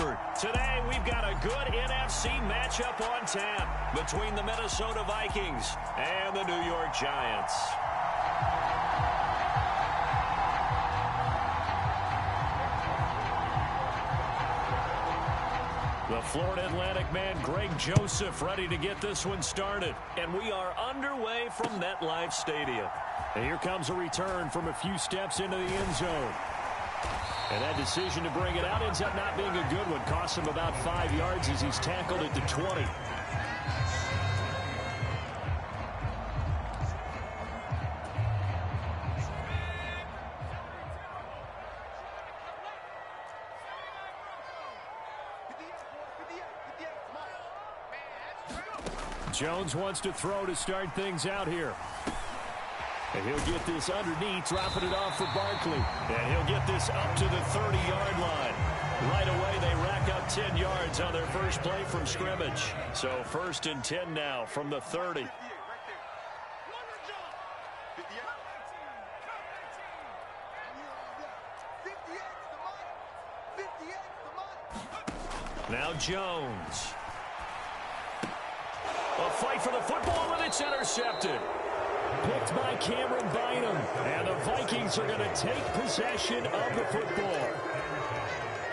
effort. Today, we've got a good NFC matchup on tap between the Minnesota Vikings and the New York Giants. The Florida Atlantic man, Greg Joseph, ready to get this one started. And we are underway from MetLife Stadium. And here comes a return from a few steps into the end zone. And that decision to bring it out ends up not being a good one. Costs him about 5 yards as he's tackled at the 20. Jones wants to throw to start things out here. And he'll get this underneath, dropping it off for Barkley. And he'll get this up to the 30-yard line. Right away, they rack up 10 yards on their first play from scrimmage. So 1st and 10 now from the 30. Now Jones. A fight for the football, and it's intercepted. Picked by Cameron Bynum. And the Vikings are going to take possession of the football.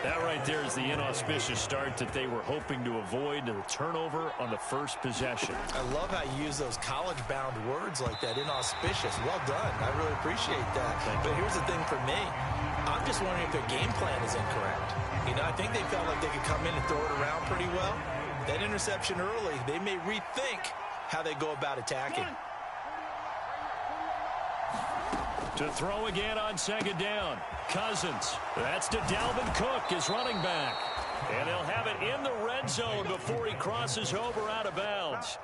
That right there is the inauspicious start that they were hoping to avoid, the turnover on the first possession. I love how you use those college-bound words like that, inauspicious. Well done. I really appreciate that. But here's the thing for me. I'm just wondering if their game plan is incorrect. You know, I think they felt like they could come in and throw it around pretty well. That interception early, they may rethink how they go about attacking. To throw again on 2nd down. Cousins. That's to Dalvin Cook, his running back. And they'll have it in the red zone before he crosses over out of bounds.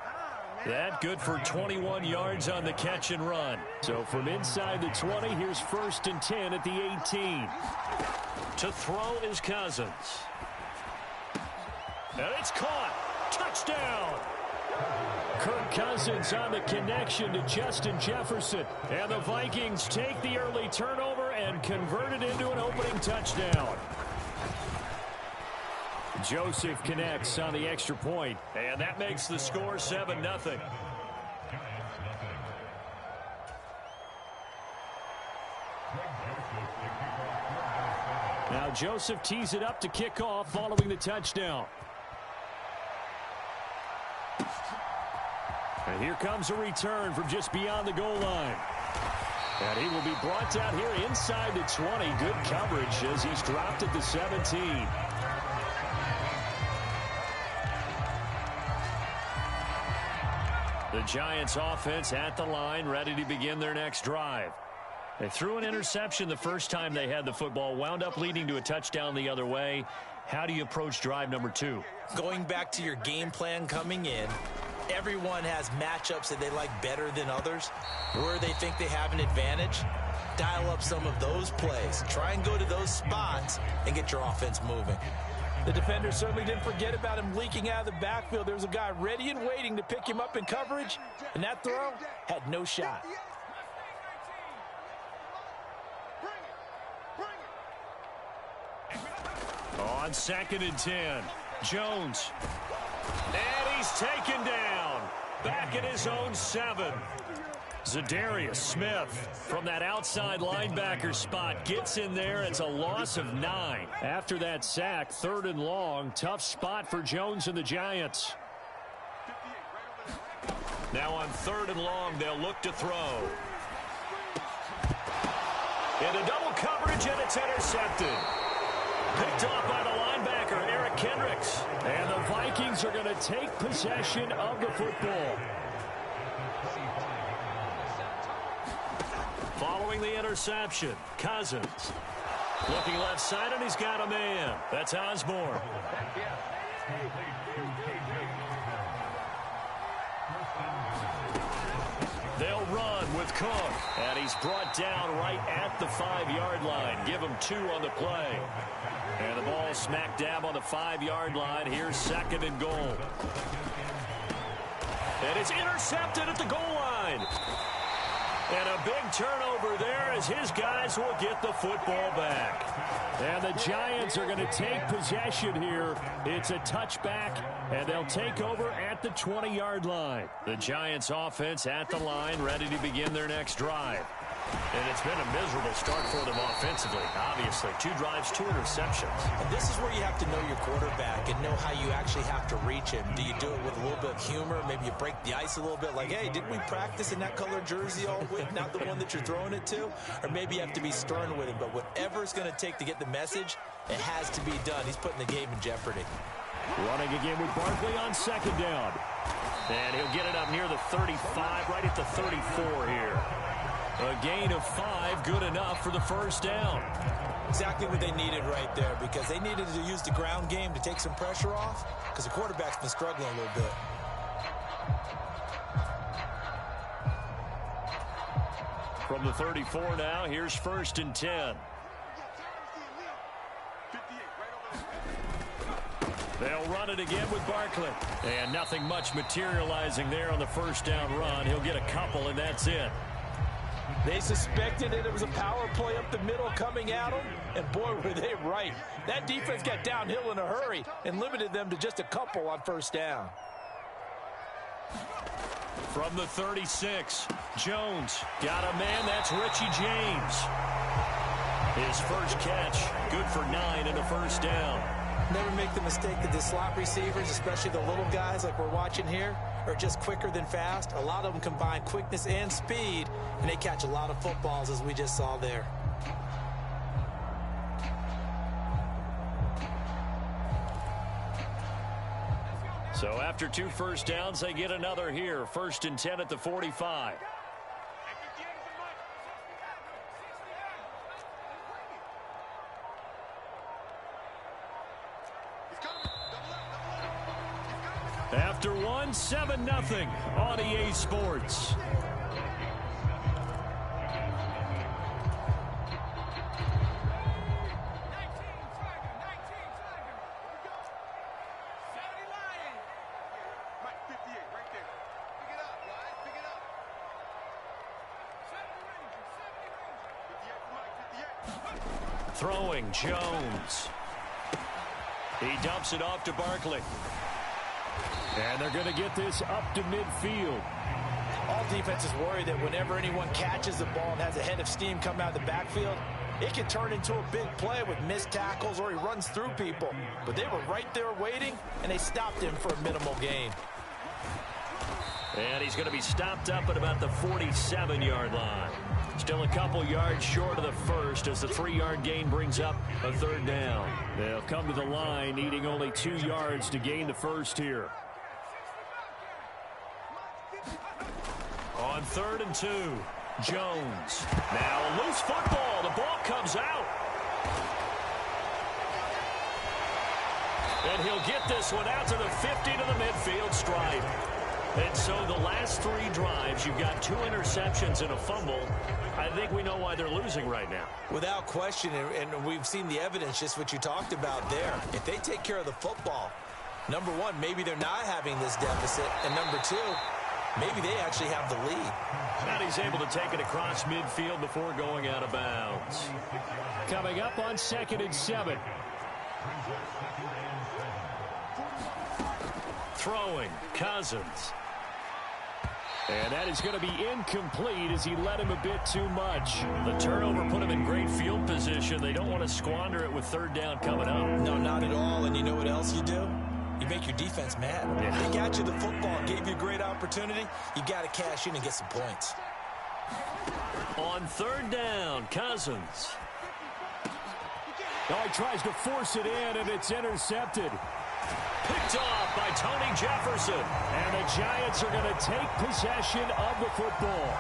That good for 21 yards on the catch and run. So from inside the 20, here's 1st and 10 at the 18. To throw is Cousins. And it's caught. Touchdown. Kirk Cousins on the connection to Justin Jefferson. And the Vikings take the early turnover and convert it into an opening touchdown. Joseph connects on the extra point. And that makes the score 7-0. Now Joseph tees it up to kick off following the touchdown. And here comes a return from just beyond the goal line. And he will be brought down here inside the 20. Good coverage as he's dropped at the 17. The Giants offense at the line, ready to begin their next drive. They threw an interception the first time they had the football, wound up leading to a touchdown the other way. How do you approach drive number 2? Going back to your game plan coming in, everyone has matchups that they like better than others, where they think they have an advantage. Dial up some of those plays. Try and go to those spots and get your offense moving. The defender certainly didn't forget about him leaking out of the backfield. There's a guy ready and waiting to pick him up in coverage, and that throw had no shot. On 2nd and 10, Jones. And he's taken down. Back at his own 7. Zadarius Smith from that outside linebacker spot gets in there. It's a loss of 9. After that sack, 3rd and long. Tough spot for Jones and the Giants. Now on 3rd and long, they'll look to throw. Into double coverage, and it's intercepted. Picked off by the linebacker, Eric Kendricks. And the Vikings are going to take possession of the football. Following the interception, Cousins. Looking left side, and he's got a man. That's Osborne. They'll run with Cook. And he's brought down right at the 5-yard line. Give him 2 on the play. And the ball smack dab on the 5-yard line. Here's 2nd and goal. And it's intercepted at the goal line. And a big turnover there as his guys will get the football back. And the Giants are going to take possession here. It's a touchback, and they'll take over at the 20-yard line. The Giants offense at the line, ready to begin their next drive. And it's been a miserable start for them offensively, obviously. 2 drives, 2 interceptions. And this is where you have to know your quarterback and know how you actually have to reach him. Do you do it with a little bit of humor? Maybe you break the ice a little bit like, hey, didn't we practice in that color jersey all week, not the one that you're throwing it to? Or maybe you have to be stern with him. But whatever it's going to take to get the message, it has to be done. He's putting the game in jeopardy. Running again with Barkley on second down. And he'll get it up near the 35, right at the 34 here. A gain of 5, good enough for the first down. Exactly what they needed right there, because they needed to use the ground game to take some pressure off, because the quarterback's been struggling a little bit. From the 34 now, here's 1st and 10. They'll run it again with Barkley. And nothing much materializing there on the first down run. He'll get a couple, and that's it. They suspected it was a power play up the middle coming at them, and boy, were they right. That defense got downhill in a hurry and limited them to just a couple on first down. From the 36, Jones got a man. That's Richie James. His first catch, good for 9 and a first down. Never make the mistake that the slot receivers, especially the little guys like we're watching here, are just quicker than fast. A lot of them combine quickness and speed, and they catch a lot of footballs, as we just saw there. So after 2 first downs, they get another here. 1st and 10 at the 45. After 1, 7-0 on EA Sports. Throwing, Jones. He dumps it off to Barkley. And they're going to get this up to midfield. All defenses worry that whenever anyone catches the ball and has a head of steam come out of the backfield, it can turn into a big play with missed tackles or he runs through people. But they were right there waiting, and they stopped him for a minimal gain. And he's going to be stopped up at about the 47-yard line. Still a couple yards short of the first as the 3-yard gain brings up a 3rd down. They'll come to the line needing only 2 yards to gain the first here. On 3rd and 2, Jones. Now a loose football. The ball comes out. And he'll get this one out to the 50 to the midfield stripe. And so the last 3 drives, you've got 2 interceptions and a fumble. I think we know why they're losing right now. Without question, and we've seen the evidence, just what you talked about there. If they take care of the football, number 1, maybe they're not having this deficit. And number 2, maybe they actually have the lead. And he's able to take it across midfield before going out of bounds. Coming up on 2nd and 7. Throwing, Cousins. And that is going to be incomplete as he led him a bit too much. The turnover put him in great field position. They don't want to squander it with 3rd down coming up. No, not at all. And you know what else you do? You make your defense mad. Yeah. They got you the football, gave you a great opportunity. You got to cash in and get some points. On 3rd down, Cousins. Oh, he tries to force it in, and it's intercepted. Picked off by Tony Jefferson. And the Giants are going to take possession of the football.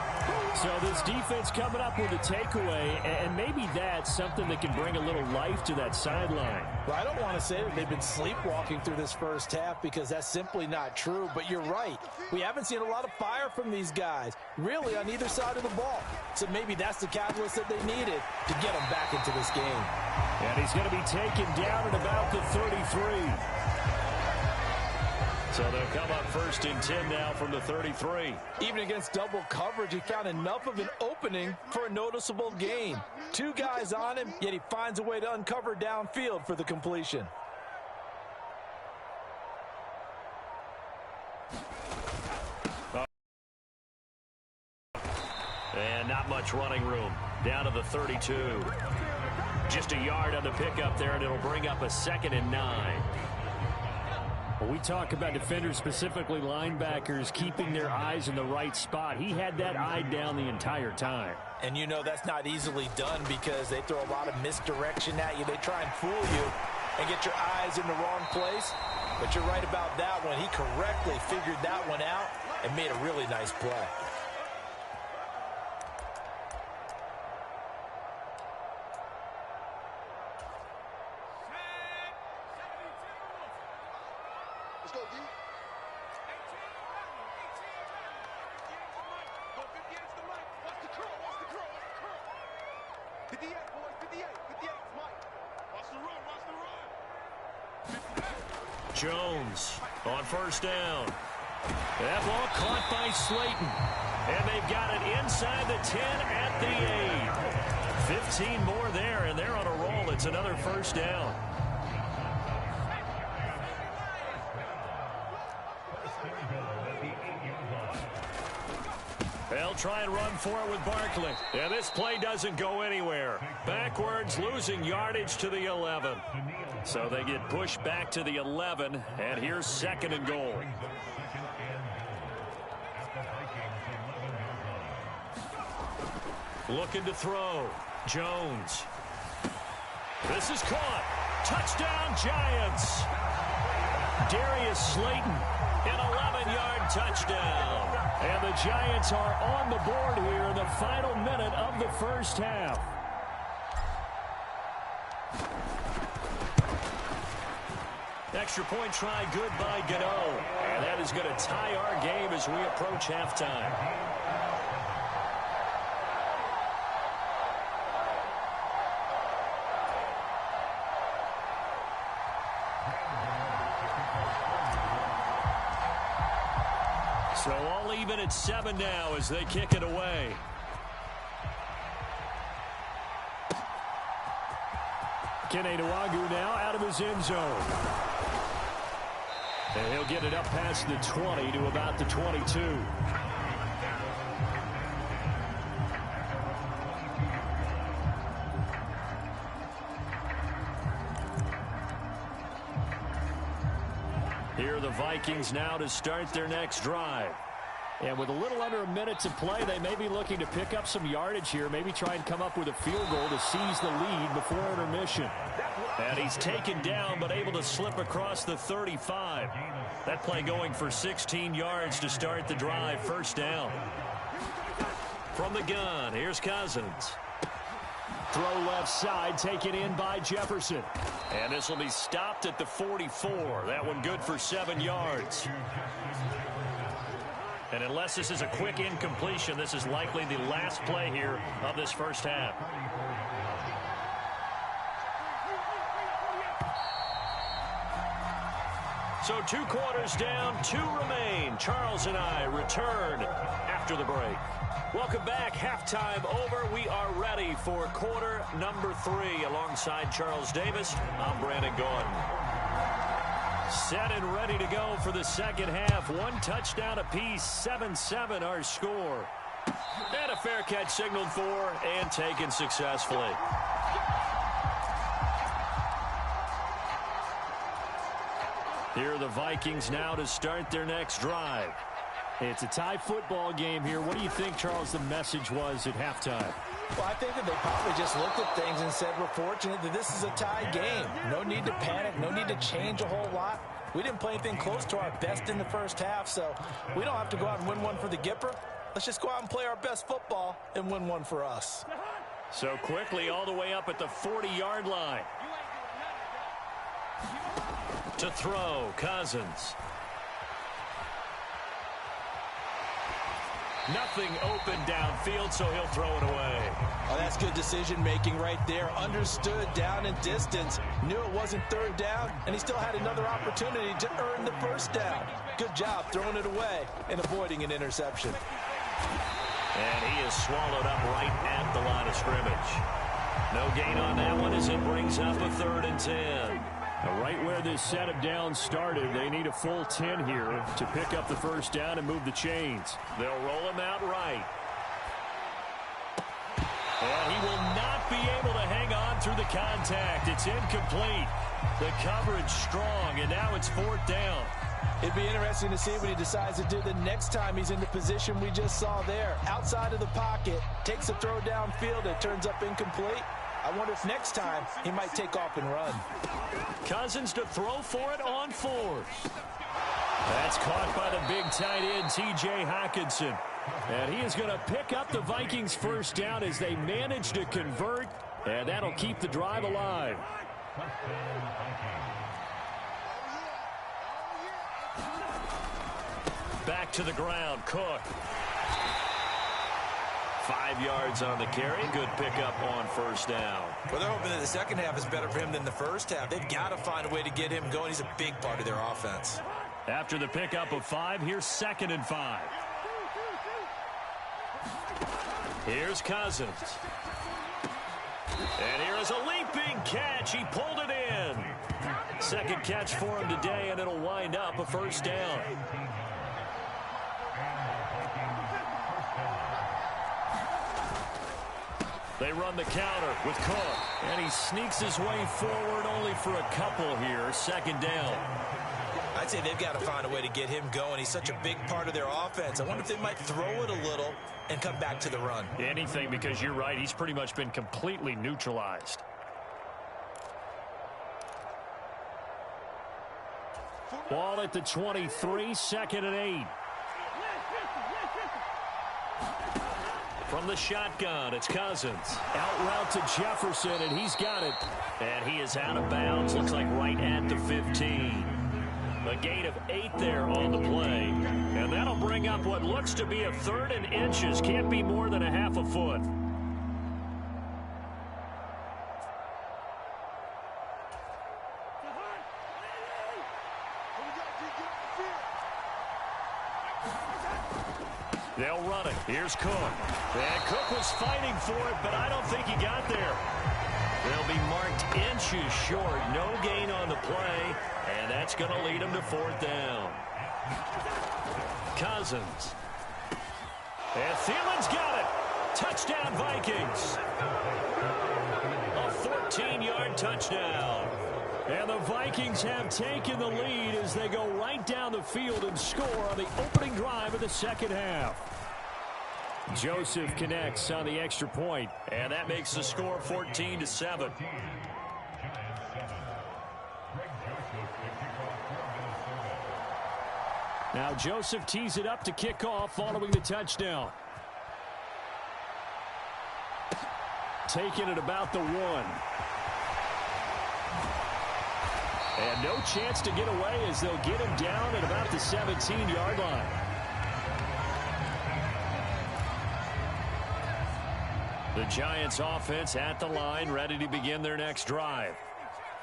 So this defense coming up with a takeaway, and maybe that's something that can bring a little life to that sideline. Well, I don't want to say that they've been sleepwalking through this first half because that's simply not true, but you're right. We haven't seen a lot of fire from these guys, really on either side of the ball. So maybe that's the catalyst that they needed to get them back into this game. And he's going to be taken down at about the 33. So they'll come up 1st and 10 now from the 33. Even against double coverage, he found enough of an opening for a noticeable gain. 2 guys on him, yet he finds a way to uncover downfield for the completion. And not much running room. Down to the 32. Just a yard on the pickup there, and it'll bring up a 2nd and 9. Well, we talk about defenders, specifically linebackers, keeping their eyes in the right spot. He had that eye down the entire time. And you know that's not easily done because they throw a lot of misdirection at you. They try and fool you and get your eyes in the wrong place. But you're right about that one. He correctly figured that one out and made a really nice play. Jones on 1st down. That ball caught by Slayton. And they've got it inside the 10 at the 8. 15 more there, and they're on a roll. It's another 1st down. They'll try and run for it with Barkley. And this play doesn't go anywhere. Backwards, losing yardage to the 11. So they get pushed back to the 11, and here's 2nd and goal. Looking to throw. Jones. This is caught. Touchdown, Giants. Darius Slayton, an 11-yard touchdown. And the Giants are on the board here in the final minute of the 1st half. Extra point try good by Gano. And that is going to tie our game as we approach halftime. So all even at 7 now as they kick it away. Kene Nwangwu now out of his end zone. And he'll get it up past the 20 to about the 22. Here are the Vikings now to start their next drive. And with a little under a minute to play, they may be looking to pick up some yardage here, maybe try and come up with a field goal to seize the lead before intermission. And he's taken down, but able to slip across the 35. That play going for 16 yards to start the drive. 1st down. From the gun, here's Cousins. Throw left side, taken in by Jefferson. And this will be stopped at the 44. That one good for 7 yards. And unless this is a quick incompletion, this is likely the last play here of this 1st half. So 2 quarters down, 2 remain. Charles and I return after the break. Welcome back. Halftime over. We are ready for quarter number 3. Alongside Charles Davis, I'm Brandon Gordon. Set and ready to go for the 2nd half. 1 touchdown apiece. 7-7 our score. And a fair catch signaled for and taken successfully. Here are the Vikings now to start their next drive. It's a tie football game here. What do you think, Charles, the message was at halftime? Well, I think that they probably just looked at things and said, we're fortunate that this is a tie game. No need to panic. No need to change a whole lot. We didn't play anything close to our best in the 1st half, so we don't have to go out and win one for the Gipper. Let's just go out and play our best football and win one for us. So quickly all the way up at the 40-yard line. To throw, Cousins. Nothing open downfield, so he'll throw it away. Oh, that's good decision-making right there. Understood down and distance. Knew it wasn't third down, and he still had another opportunity to earn the first down. Good job throwing it away and avoiding an interception. And he is swallowed up right at the line of scrimmage. No gain on that one as it brings up a 3rd and 10. Right where this set of downs started, they need a full 10 here to pick up the first down and move the chains. They'll roll him out right. And he will not be able to hang on through the contact. It's incomplete. The coverage strong, and now it's 4th down. It'd be interesting to see what he decides to do the next time he's in the position we just saw there. Outside of the pocket, takes a throw downfield, it turns up incomplete. I wonder if next time he might take off and run. Cousins to throw for it on 4th. That's caught by the big tight end, T.J. Hockenson. And he is going to pick up the Vikings' first down as they manage to convert, and that'll keep the drive alive. Back to the ground, Cook. 5 yards on the carry. Good pickup on first down. Well, they're hoping that the second half is better for him than the first half. They've got to find a way to get him going. He's a big part of their offense. After the pickup of 5, here's 2nd and 5. Here's Cousins. And here is a leaping catch. He pulled it in. Second catch for him today, and it'll wind up a first down. They run the counter with Cook. And he sneaks his way forward only for a couple here. 2nd down. I'd say they've got to find a way to get him going. He's such a big part of their offense. I wonder if they might throw it a little and come back to the run. Anything, because you're right. He's pretty much been completely neutralized. Ball at the 23, 2nd and 8. From the shotgun, it's Cousins. Out route to Jefferson, and he's got it. And he is out of bounds. Looks like right at the 15. A gain of 8 there on the play. And that'll bring up what looks to be a 3rd and inches. Can't be more than a half a foot. They'll run it. Here's Cook. And Cook was fighting for it, but I don't think he got there. They'll be marked inches short. No gain on the play, and that's going to lead them to 4th down. Cousins. And Thielen's got it. Touchdown, Vikings. A 14-yard touchdown. And the Vikings have taken the lead as they go right down the field and score on the opening drive of the second half. Joseph connects on the extra point, and that makes the score 14-7. Now Joseph tees it up to kick off following the touchdown. Taking it about the 1. And no chance to get away as they'll get him down at about the 17-yard line. The Giants offense at the line, ready to begin their next drive.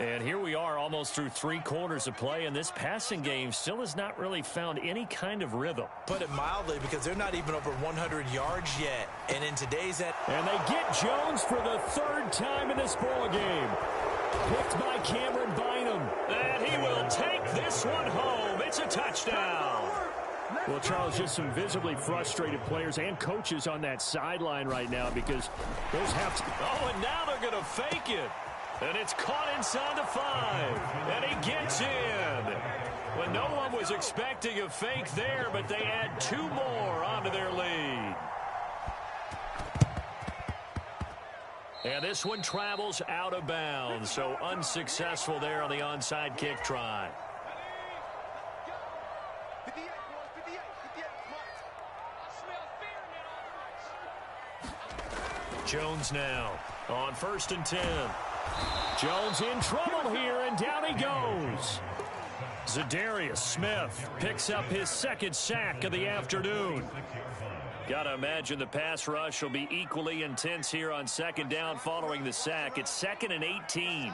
And here we are almost through 3 quarters of play, and this passing game still has not really found any kind of rhythm. Put it mildly, because they're not even over 100 yards yet. And in today's... And they get Jones for the 3rd time in this ball game. Picked by Cameron Bynum. And he will take this one home. It's a touchdown. Well, Charles, just some visibly frustrated players and coaches on that sideline right now because those have to... Oh, and now they're going to fake it. And it's caught inside the 5. And he gets in. When no one was expecting a fake there, but they add 2 more onto their lead. And this one travels out of bounds, so unsuccessful there on the onside kick try. Jones now on 1st and 10. Jones in trouble here, and down he goes. Zadarius Smith picks up his 2nd sack of the afternoon. Got to imagine the pass rush will be equally intense here on second down following the sack. It's 2nd and 18.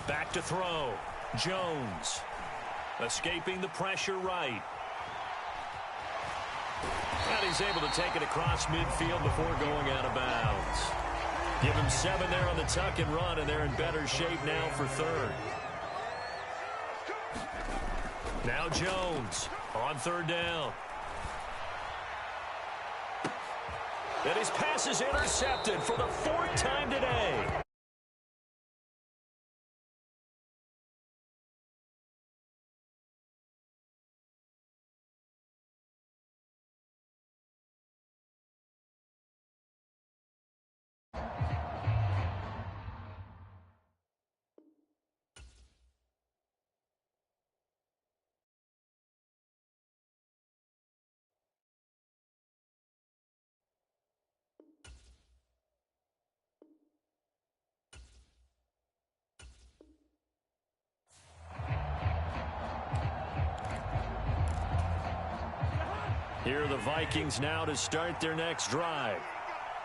Back to throw. Jones. Escaping the pressure right. And he's able to take it across midfield before going out of bounds. Give him 7 there on the tuck and run, and they're in better shape now for 3rd. Now Jones on 3rd down. And his pass is intercepted for the 4th time today. Here are the Vikings now to start their next drive.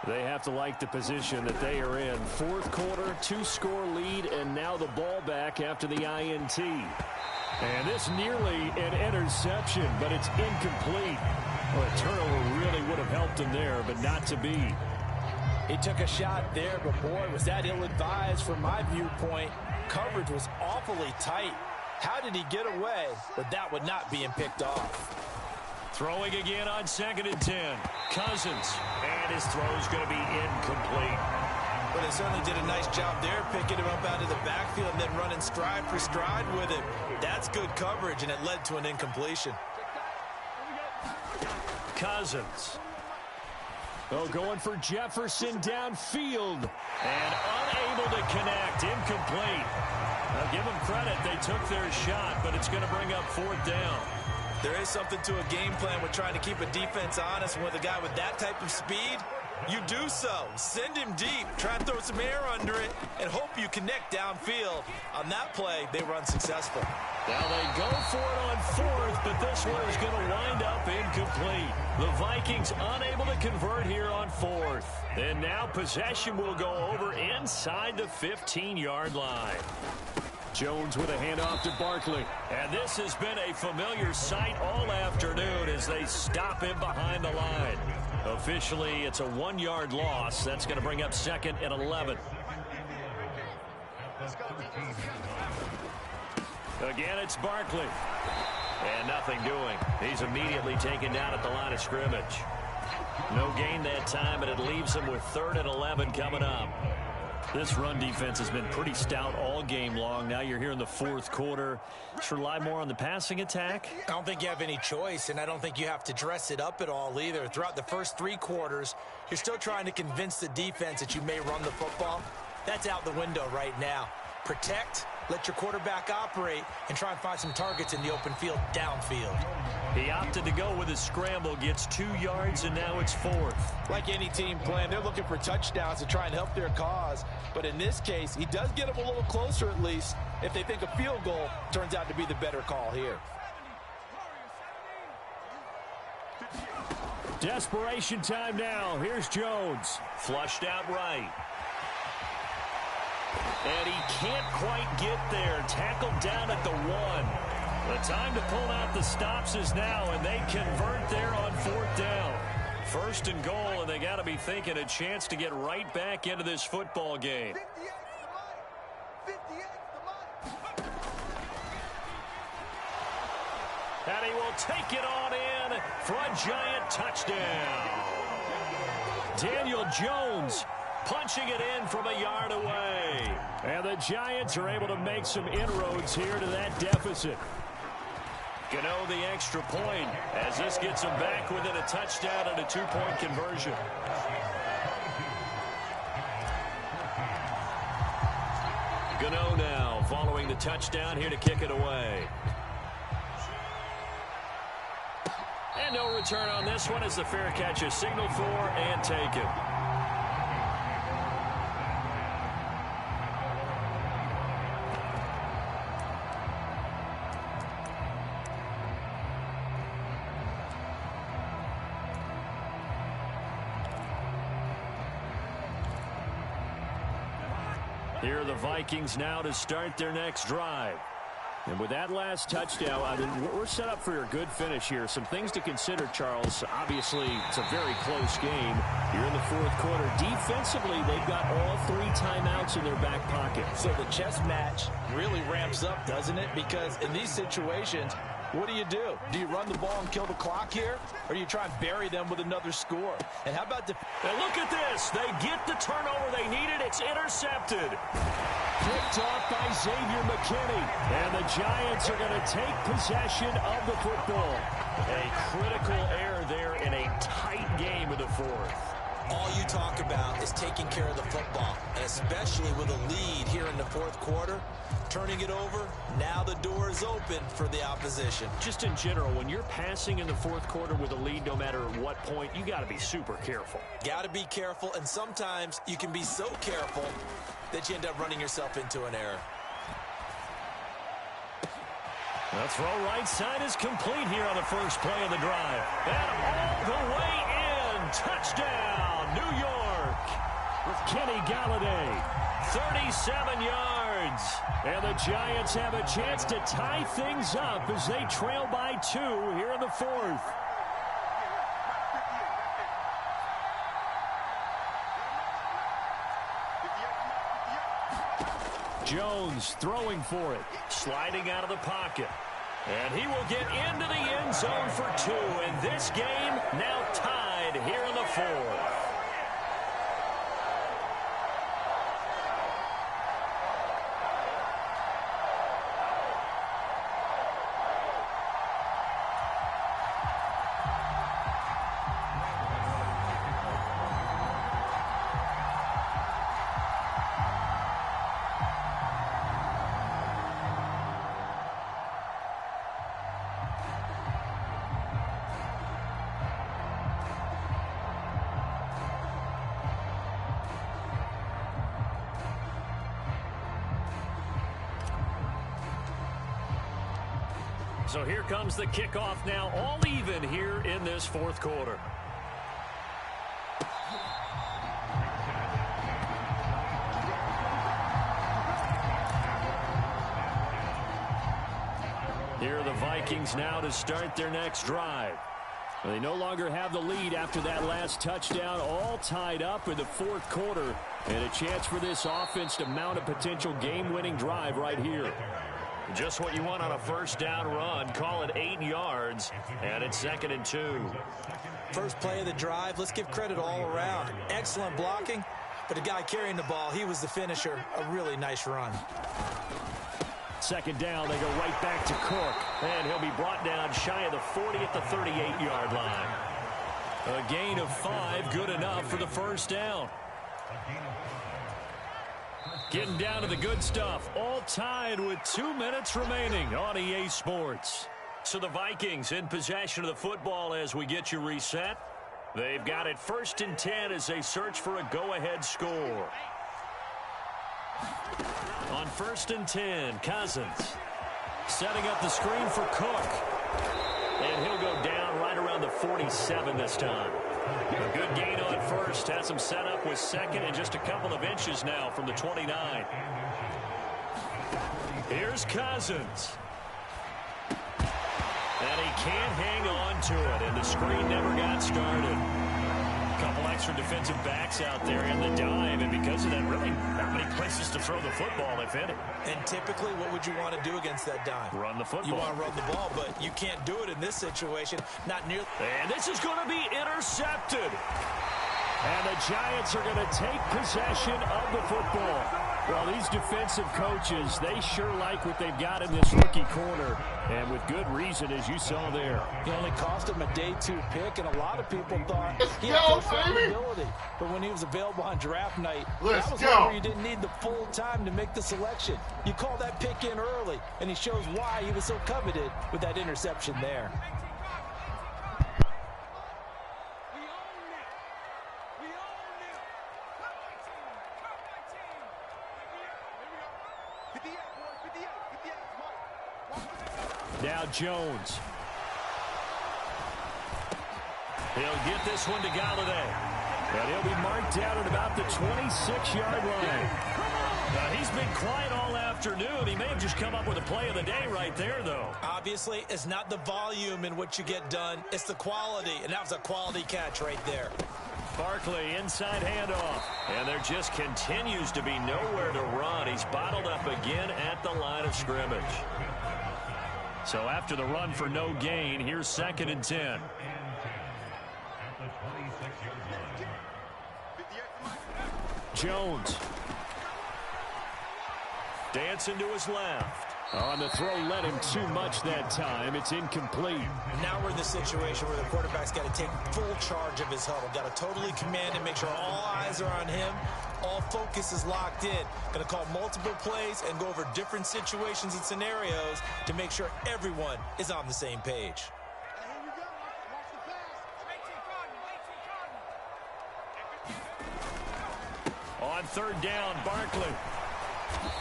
They have to like the position that they are in. 4th quarter, 2-score lead, and now the ball back after the INT. And this nearly an interception, but it's incomplete. Well, a turnover really would have helped him there, but not to be. He took a shot there, but boy, was that ill-advised from my viewpoint. Coverage was awfully tight. How did he get away with that one not being picked off? Throwing again on 2nd and 10. Cousins. And his throw's going to be incomplete. But they certainly did a nice job there, picking him up out of the backfield and then running stride for stride with him. That's good coverage, and it led to an incompletion. Cousins. Oh, going for Jefferson downfield. And unable to connect. Incomplete. Now, give them credit. They took their shot, but it's going to bring up 4th down. There is something to a game plan with trying to keep a defense honest. With a guy with that type of speed, you do so. Send him deep. Try and throw some air under it and hope you connect downfield. On that play, they were unsuccessful. Now they go for it on 4th, but this one is going to wind up incomplete. The Vikings unable to convert here on 4th. And now possession will go over inside the 15-yard line. Jones with a handoff to Barkley. And this has been a familiar sight all afternoon as they stop him behind the line. Officially, it's a 1-yard loss. That's going to bring up 2nd and 11. Again, it's Barkley. And nothing doing. He's immediately taken down at the line of scrimmage. No gain that time, and it leaves him with 3rd and 11 coming up. This run defense has been pretty stout all game long. Now you're here in the 4th quarter. Just rely more on the passing attack. I don't think you have any choice, and I don't think you have to dress it up at all either. Throughout the first 3 quarters, you're still trying to convince the defense that you may run the football. That's out the window right now. Protect, let your quarterback operate, and try and find some targets in the open field downfield. He opted to go with his scramble, gets 2 yards, and now it's 4th. Like any team plan, they're looking for touchdowns to try and help their cause. But in this case, he does get them a little closer at least if they think a field goal turns out to be the better call here. Desperation time now. Here's Jones. Flushed out right. And he can't quite get there. Tackled down at the 1. The time to pull out the stops is now, and they convert there on 4th down. 1st and goal, and they got to be thinking a chance to get right back into this football game. And he will take it on in for a giant touchdown. Daniel Jones punching it in from a yard away. And the Giants are able to make some inroads here to that deficit. Gano the extra point as this gets him back within a touchdown and a 2-point conversion. Gano now following the touchdown here to kick it away. And no return on this one as the fair catch is signaled for and taken. Here are the Vikings now to start their next drive. And with that last touchdown, I mean, we're set up for a good finish here. Some things to consider, Charles. Obviously, it's a very close game. You're in the fourth quarter. Defensively, they've got all 3 timeouts in their back pocket. So the chess match really ramps up, doesn't it? Because in these situations, what do? Do you run the ball and kill the clock here? Or do you try and bury them with another score? And how about and look at this. They get the turnover they needed. It's intercepted. Picked off by Xavier McKinney. And the Giants are going to take possession of the football. A critical error there in a tight game in the fourth. All you talk about is taking care of the football, and especially with a lead here in the fourth quarter, turning it over, now the door is open for the opposition. Just in general, when you're passing in the fourth quarter with a lead, no matter what point, you got to be super careful. Got to be careful, and sometimes you can be so careful that you end up running yourself into an error. The throw right side is complete here on the first play of the drive. And all the way in. Touchdown, New York. With Kenny Galladay. 37 yards. And the Giants have a chance to tie things up as they trail by 2 here in the fourth. Jones throwing for it. Sliding out of the pocket. And he will get into the end zone for 2. And this game now tied here in the fourth. So here comes the kickoff now, all even here in this fourth quarter. Here are the Vikings now to start their next drive. They no longer have the lead after that last touchdown, all tied up in the fourth quarter, and a chance for this offense to mount a potential game-winning drive right here. Just what you want on a first down run. Call it 8 yards, and it's 2nd and 2. First play of the drive, let's give credit all around. Excellent blocking, but the guy carrying the ball, he was the finisher. A really nice run. 2nd down, they go right back to Cook. And he'll be brought down shy of the 40 at the 38-yard line. A gain of 5, good enough for the first down. Getting down to the good stuff, all tied with 2 minutes remaining on EA Sports. So the Vikings in possession of the football as we get you reset. They've got it 1st and 10 as they search for a go-ahead score. On 1st and 10, Cousins setting up the screen for Cook. And he'll go down right around the 47 this time. A good gain on first. Has him set up with 2nd and just a couple of inches now from the 29. Here's Cousins. And he can't hang on to it. And the screen never got started. A couple extra defensive backs out there in the dime. And because of that, really not many places to throw the football, if any. And typically, what would you want to do against that dime? Run the football. You want to run the ball, but you can't do it in this situation. Not nearly. And this is going to be intercepted. And the Giants are going to take possession of the football. Well, these defensive coaches, they sure like what they've got in this rookie corner. And with good reason, as you saw there. He only cost him a day 2 pick, and a lot of people thought he had first-round ability. But when he was available on draft night, that was where you didn't need the full time to make the selection. You call that pick in early, and he shows why he was so coveted with that interception there. Now Jones. He'll get this one to Galladay. And he'll be marked down at about the 26-yard line. He's been quiet all afternoon. He may have just come up with a play of the day right there, though. Obviously, it's not the volume in what you get done. It's the quality, and that was a quality catch right there. Barkley, inside handoff. And there just continues to be nowhere to run. He's bottled up again at the line of scrimmage. So after the run for no gain, here's 2nd and 10. Jones. Dancing to his left. On the throw, led him too much that time. It's incomplete. Now we're in the situation where the quarterback's got to take full charge of his huddle. Got to totally command and make sure all eyes are on him. All focus is locked in. Going to call multiple plays and go over different situations and scenarios to make sure everyone is on the same page. On 3rd down, Barkley.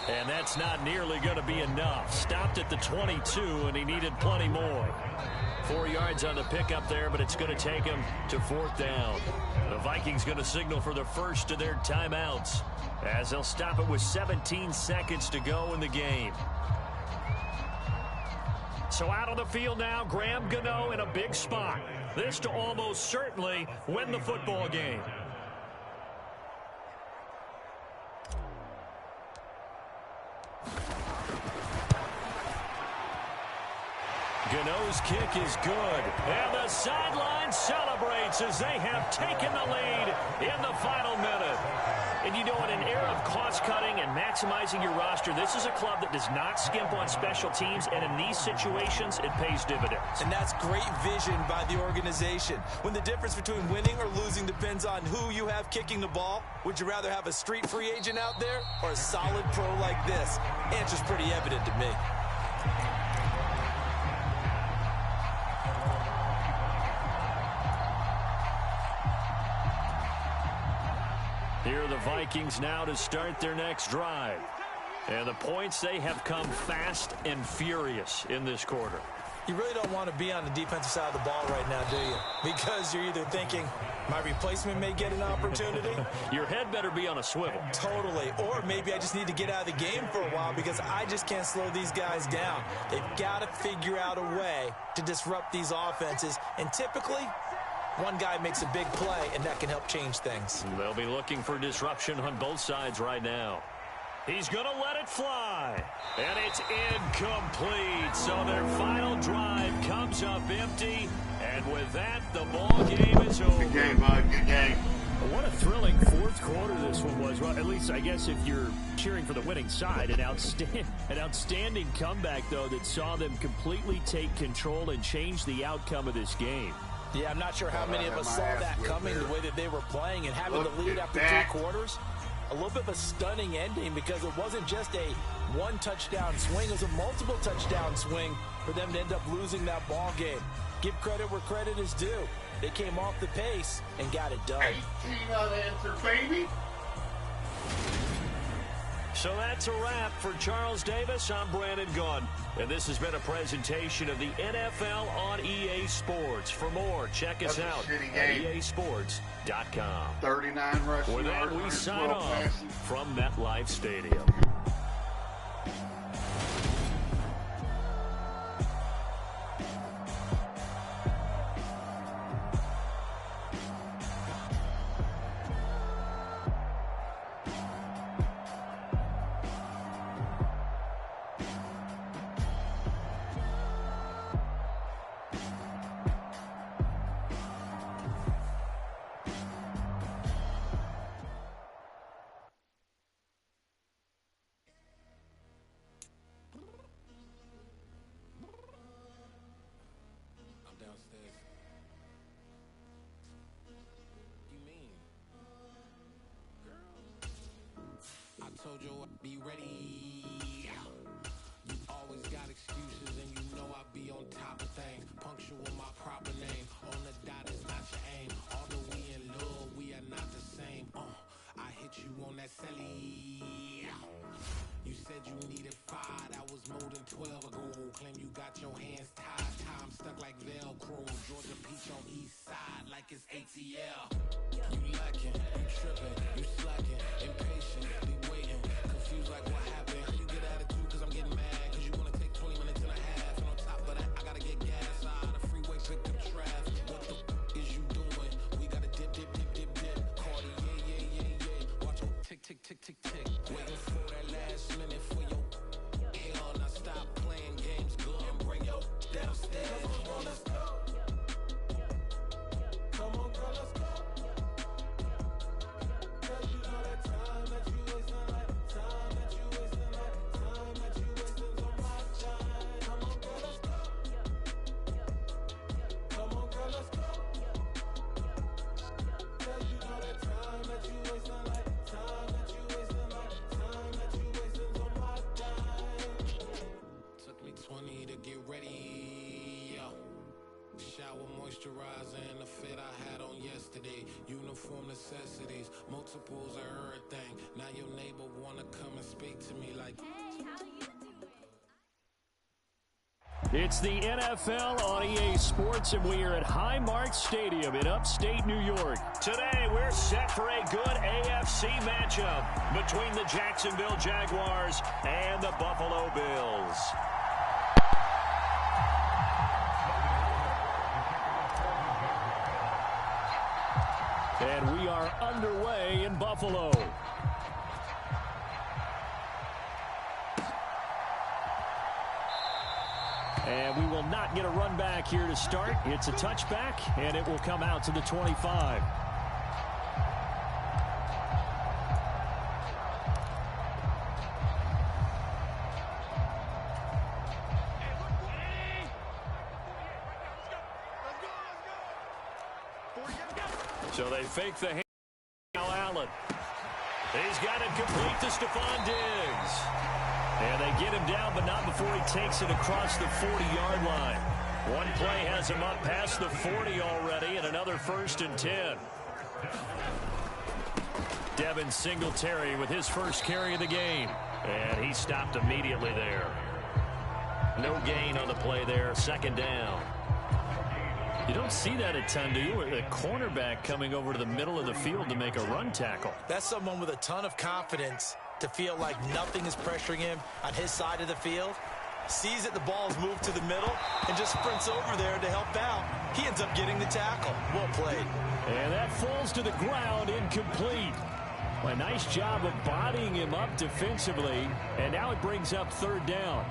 And that's not nearly going to be enough. Stopped at the 22, and he needed plenty more. 4 yards on the pickup there, but it's going to take him to 4th down. The Vikings going to signal for the first of their timeouts as they'll stop it with 17 seconds to go in the game. So out on the field now, Graham Gano in a big spot. This to almost certainly win the football game. Gano's kick is good. And the sideline celebrates as they have taken the lead in the final minute. And you know, in an era of cost-cutting and maximizing your roster, this is a club that does not skimp on special teams, and in these situations, it pays dividends. And that's great vision by the organization. When the difference between winning or losing depends on who you have kicking the ball, would you rather have a street free agent out there or a solid pro like this? Answer's pretty evident to me. Here are the Vikings now to start their next drive. And the points, they have come fast and furious in this quarter. You really don't want to be on the defensive side of the ball right now, do you? Because you're either thinking, my replacement may get an opportunity. Your head better be on a swivel. Totally. Or maybe I just need to get out of the game for a while because I just can't slow these guys down. They've got to figure out a way to disrupt these offenses. And typically, one guy makes a big play, and that can help change things. They'll be looking for disruption on both sides right now. He's going to let it fly. And it's incomplete. So their final drive comes up empty. And with that, the ball game is over. Good game, bud. Good game. What a thrilling fourth quarter this one was. Well, at least I guess if you're cheering for the winning side, an outstanding comeback, though, that saw them completely take control and change the outcome of this game. Yeah, I'm not sure how many of us saw that coming the way that they were playing and having the lead after 3 quarters. A little bit of a stunning ending because it wasn't just a one-touchdown swing. It was a multiple touchdown swing for them to end up losing that ball game. Give credit where credit is due. They came off the pace and got it done. 18 unanswered, baby. So that's a wrap for Charles Davis. I'm Brandon Gunn. And this has been a presentation of the NFL on EA Sports. For more, check us out at EASports.com. 39 rushing. With that, we sign off from MetLife Stadium. Told you I'd be ready. You always got excuses and you know I be on top of things. Punctual my proper name. On the dot is not your aim. Although we in love, we are not the same. I hit you on that celly. You said you needed 5. That was more than 12 ago. Claim you got your hands tied. Time stuck like Velcro. Georgia Peach on east side like it's ATL. You lacking, you tripping, you slacking, impatient, be waiting, confused. moisturizer and the fit I had on yesterday. Uniform necessities, multiples of everything. Now your neighbor wanna come and speak to me like, hey, how you doing? It's the NFL on EA Sports, and we are at Highmark Stadium in upstate New York. Today, we're set for a good AFC matchup between the Jacksonville Jaguars and the Buffalo Bills. And we are underway in Buffalo. And we will not get a run back here to start. It's a touchback, and it will come out to the 25. So they fake the hand. Now Allen. He's got it complete to Stephon Diggs. And they get him down, but not before he takes it across the 40-yard line. One play has him up past the 40 already, and another 1st and 10. Devin Singletary with his first carry of the game. And he stopped immediately there. No gain on the play there, 2nd down. You don't see that a ton, do you? A cornerback coming over to the middle of the field to make a run tackle. That's someone with a ton of confidence to feel like nothing is pressuring him on his side of the field. Sees that the ball is moved to the middle and just sprints over there to help out. He ends up getting the tackle. Well played. And that falls to the ground, incomplete. A nice job of bodying him up defensively, and now it brings up 3rd down.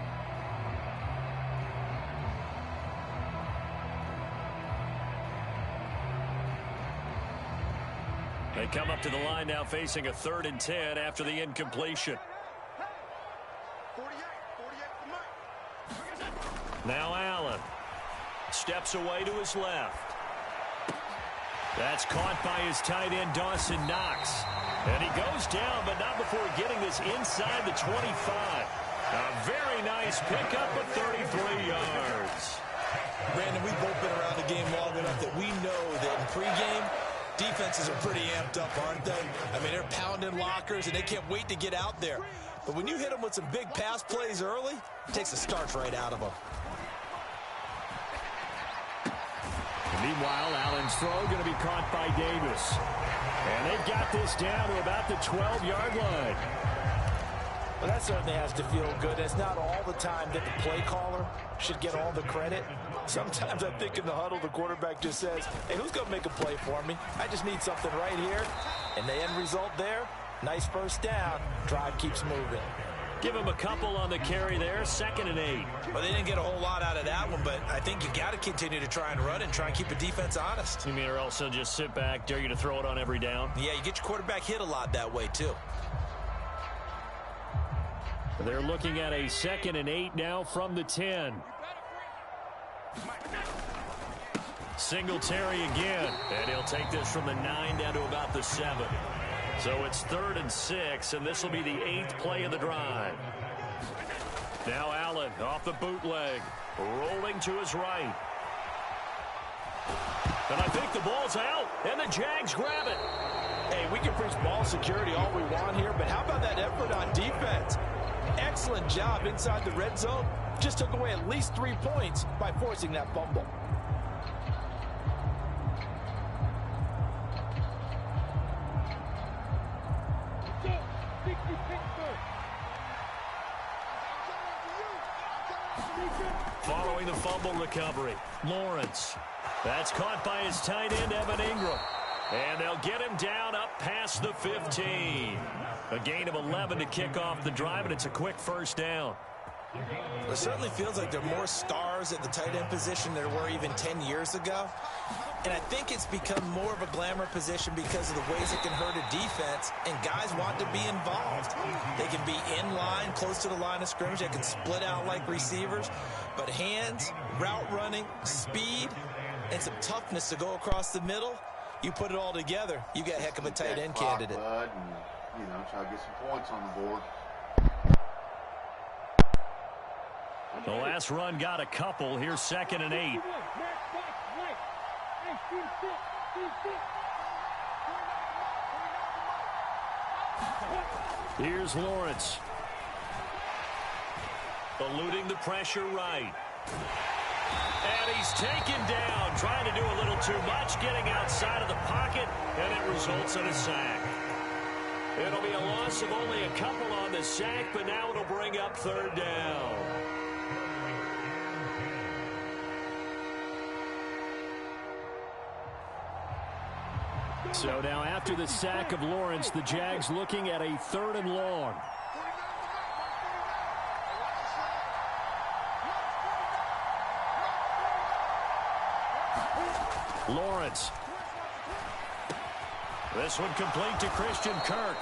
They come up to the line now facing a 3rd and 10 after the incompletion. Now Allen steps away to his left. That's caught by his tight end, Dawson Knox. And he goes down, but not before getting this inside the 25. A very nice pickup of 33 yards. Brandon, we've both been around the game long enough that we know that in pregame, defenses are pretty amped up, aren't they? I mean, they're pounding lockers, and they can't wait to get out there. But when you hit them with some big pass plays early, it takes the starch right out of them. Meanwhile, Allen's throw going to be caught by Davis. And they've got this down to about the 12-yard line. Well, that certainly has to feel good. It's not all the time that the play caller should get all the credit. Sometimes I think in the huddle, the quarterback just says, hey, who's going to make a play for me? I just need something right here. And the end result there, nice 1st down. Drive keeps moving. Give him a couple on the carry there, 2nd and 8. Well, they didn't get a whole lot out of that one, but I think you got to continue to try and run and try and keep the defense honest. You mean or else they'll just sit back, dare you to throw it on every down? Yeah, you get your quarterback hit a lot that way, too. They're looking at a 2nd and 8 now from the 10. Singletary again, and he'll take this from the 9 down to about the 7. So it's 3rd and 6, and this will be the 8th play of the drive. Now Allen off the bootleg, rolling to his right. And I think the ball's out, and the Jags grab it. Hey, we can preach ball security all we want here, but how about that effort on defense? Excellent job inside the red zone. Just took away at least 3 points by forcing that fumble. Following the fumble recovery, Lawrence. That's caught by his tight end, Evan Ingram. And they'll get him down up past the 15. A gain of 11 to kick off the drive, and it's a quick 1st down. It certainly feels like there are more stars at the tight end position than there were even 10 years ago. And I think it's become more of a glamour position because of the ways it can hurt a defense, and guys want to be involved. They can be in line, close to the line of scrimmage. They can split out like receivers. But hands, route running, speed, and some toughness to go across the middle, you put it all together, you got a heck of a tight end candidate. Bud, and, try to get some points on the board. The last run got a couple. Here's 2nd and 8. Here's Lawrence. Eluding the pressure right. And he's taken down, trying to do a little too much, getting outside of the pocket, and it results in a sack. It'll be a loss of only a couple on the sack, but now it'll bring up third down. So now after the sack of Lawrence, the Jags looking at a 3rd and long. Lawrence. This one complete to Christian Kirk.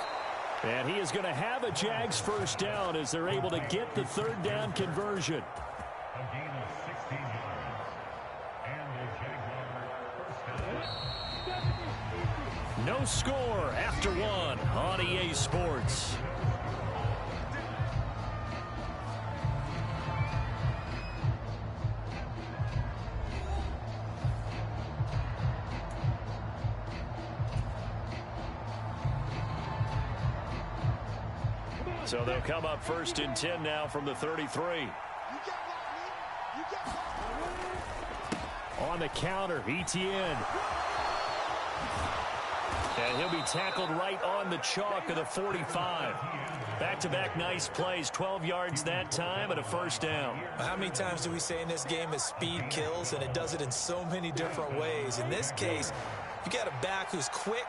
And he is going to have a Jags first down as they're able to get the 3rd down conversion. A gain of 16 yards. And the Jaguars first down. No score after 1 on EA Sports. So they'll come up 1st and 10 now from the 33. On the counter, Etienne. And he'll be tackled right on the chalk of the 45. Back-to-back nice plays, 12 yards that time and a first down. How many times do we say in this game is speed kills, and it does it in so many different ways. In this case, you got a back who's quick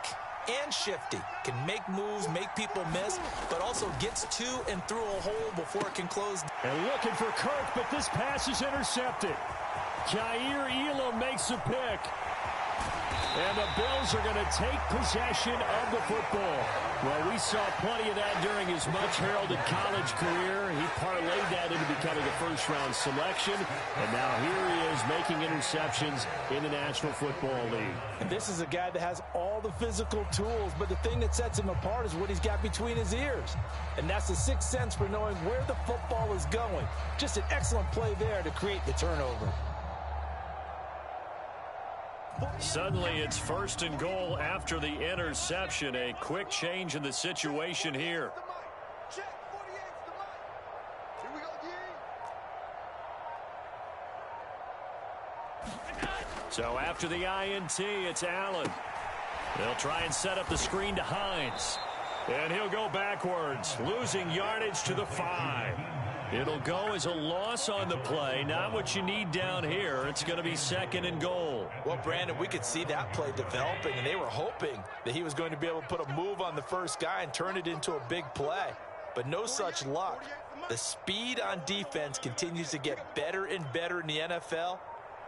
and shifty, can make moves, make people miss, but also gets to and through a hole before it can close. And looking for Kirk, but this pass is intercepted. Jair Elam makes a pick. And the Bills are going to take possession of the football. Well, we saw plenty of that during his much-heralded college career. He parlayed that into becoming a first-round selection. And now here he is making interceptions in the National Football League. And this is a guy that has all the physical tools, but the thing that sets him apart is what he's got between his ears. And that's the sixth sense for knowing where the football is going. Just an excellent play there to create the turnover. Suddenly it's 1st and goal after the interception. A quick change in the situation here. So after the INT, it's Allen. They'll try and set up the screen to Hines. And he'll go backwards, losing yardage to the 5. It'll go as a loss on the play. Not what you need down here. It's going to be 2nd and goal. Well, Brandon, we could see that play developing, and they were hoping that he was going to be able to put a move on the first guy and turn it into a big play. But no such luck. The speed on defense continues to get better and better in the NFL.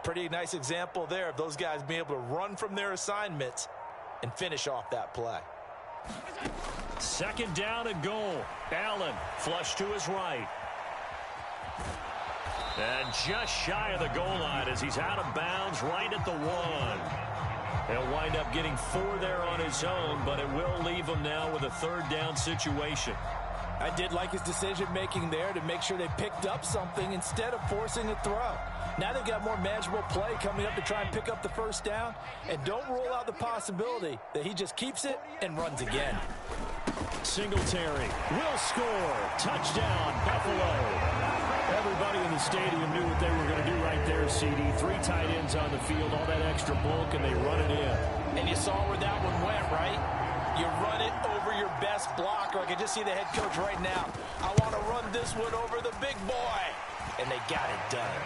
Pretty nice example there of those guys being able to run from their assignments and finish off that play. 2nd down and goal. Allen flush to his right. And just shy of the goal line as he's out of bounds right at the 1. He'll wind up getting 4 there on his own, but it will leave him now with a 3rd down situation. I did like his decision-making there to make sure they picked up something instead of forcing a throw. Now they've got more manageable play coming up to try and pick up the first down. And don't rule out the possibility that he just keeps it and runs again. Singletary will score. Touchdown, Buffalo. Everybody in the stadium knew what they were going to do right there, CD. 3 tight ends on the field, all that extra bulk, and they run it in. And you saw where that one went, right? You run it over your best blocker. I can just see the head coach right now. I want to run this one over the big boy. And they got it done.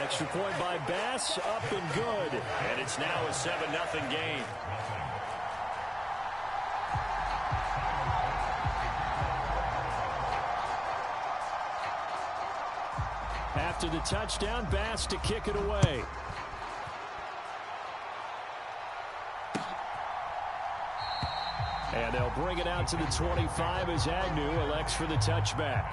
Extra point by Bass, up and good. And it's now a 7-0 game. After the touchdown, Bass to kick it away. And they'll bring it out to the 25 as Agnew elects for the touchback.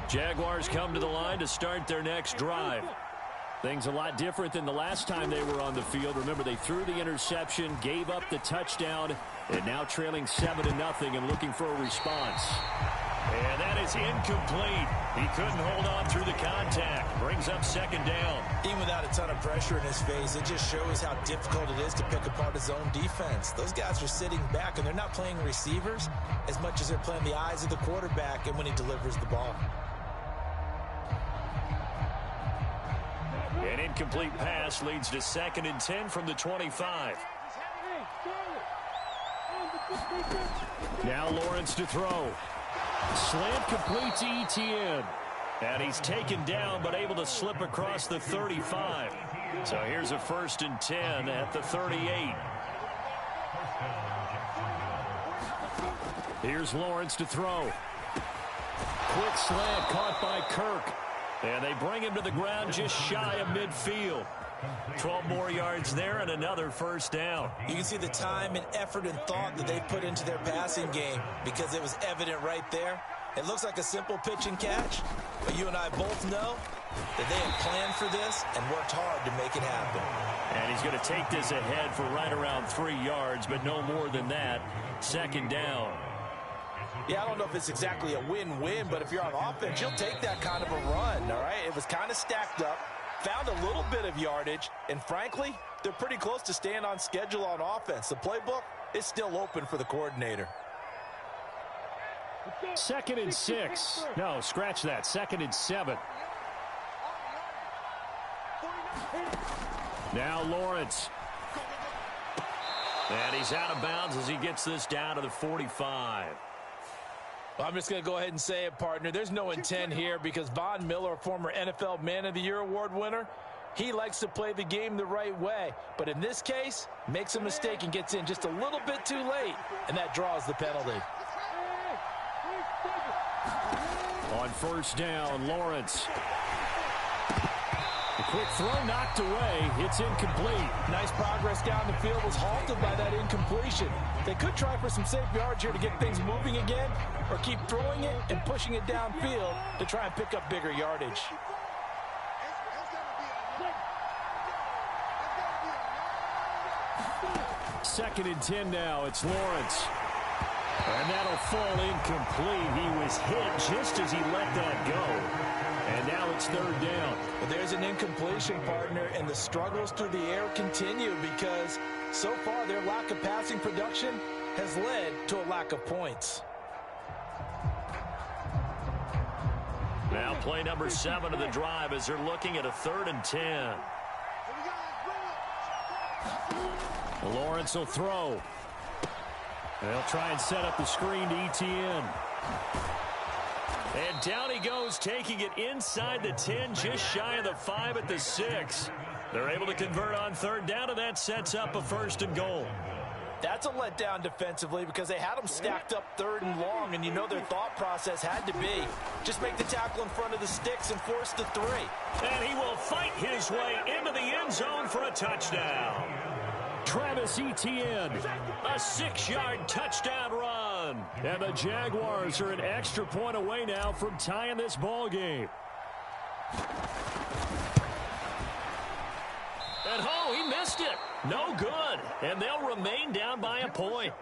Jaguars come to the line to start their next drive. Things a lot different than the last time they were on the field. Remember, they threw the interception, gave up the touchdown, and now trailing 7-0 and looking for a response. And that is incomplete. He couldn't hold on through the contact. Brings up second down. Even without a ton of pressure in his face, it just shows how difficult it is to pick apart his own defense. Those guys are sitting back, and they're not playing receivers as much as they're playing the eyes of the quarterback and when he delivers the ball. An incomplete pass leads to 2nd and 10 from the 25. Now Lawrence to throw. Slant complete to Etienne. And he's taken down but able to slip across the 35. So here's a 1st and 10 at the 38. Here's Lawrence to throw. Quick slant caught by Kirk. And they bring him to the ground just shy of midfield. 12 more yards there and another 1st down. You can see the time and effort and thought that they put into their passing game because it was evident right there. It looks like a simple pitch and catch, but you and I both know that they have planned for this and worked hard to make it happen. And he's going to take this ahead for right around 3 yards, but no more than that. 2nd down. Yeah, I don't know if it's exactly a win-win, but if you're on offense, you'll take that kind of a run, all right? It was kind of stacked up, found a little bit of yardage, and frankly, they're pretty close to staying on schedule on offense. The playbook is still open for the coordinator. 2nd and 6. No, scratch that. 2nd and 7. Now Lawrence. And he's out of bounds as he gets this down to the 45. Well, I'm just going to go ahead and say it, partner. There's no intent here because Von Miller, former NFL Man of the Year award winner, he likes to play the game the right way. But in this case, makes a mistake and gets in just a little bit too late, and that draws the penalty. On 1st down, Lawrence. A quick throw knocked away. It's incomplete. Nice progress down the field was halted by that incompletion. They could try for some safe yards here to get things moving again, or keep throwing it and pushing it downfield to try and pick up bigger yardage. Second and 10 now. It's Lawrence. And that'll fall incomplete. He was hit just as he let that go. And now it's 3rd down. Well, there's an incompletion, partner, and the struggles through the air continue because so far their lack of passing production has led to a lack of points. Now play number 7 of the drive as they're looking at a 3rd and 10. Lawrence will throw. They'll try and set up the screen to Etienne. And down he goes, taking it inside the 10, just shy of the 5 at the 6. They're able to convert on 3rd down, and that sets up a 1st and goal. That's a letdown defensively because they had them stacked up 3rd and long, and you know their thought process had to be just make the tackle in front of the sticks and force the 3. And he will fight his way into the end zone for a touchdown. Travis Etienne. A 6-yard touchdown run. And the Jaguars are an extra point away now from tying this ball game. And oh, he missed it. No good. And they'll remain down by a point.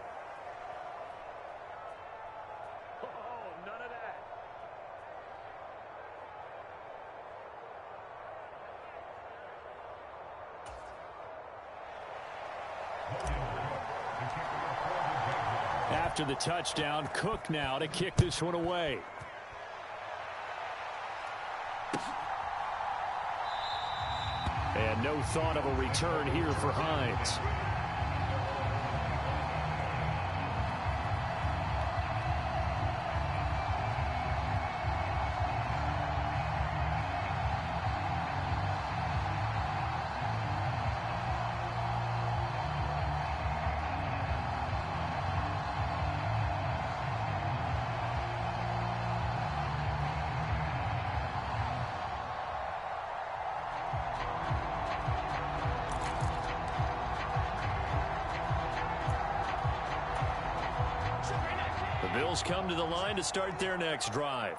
After the touchdown, Cook now to kick this one away. And no thought of a return here for Hines. The Bills come to the line to start their next drive.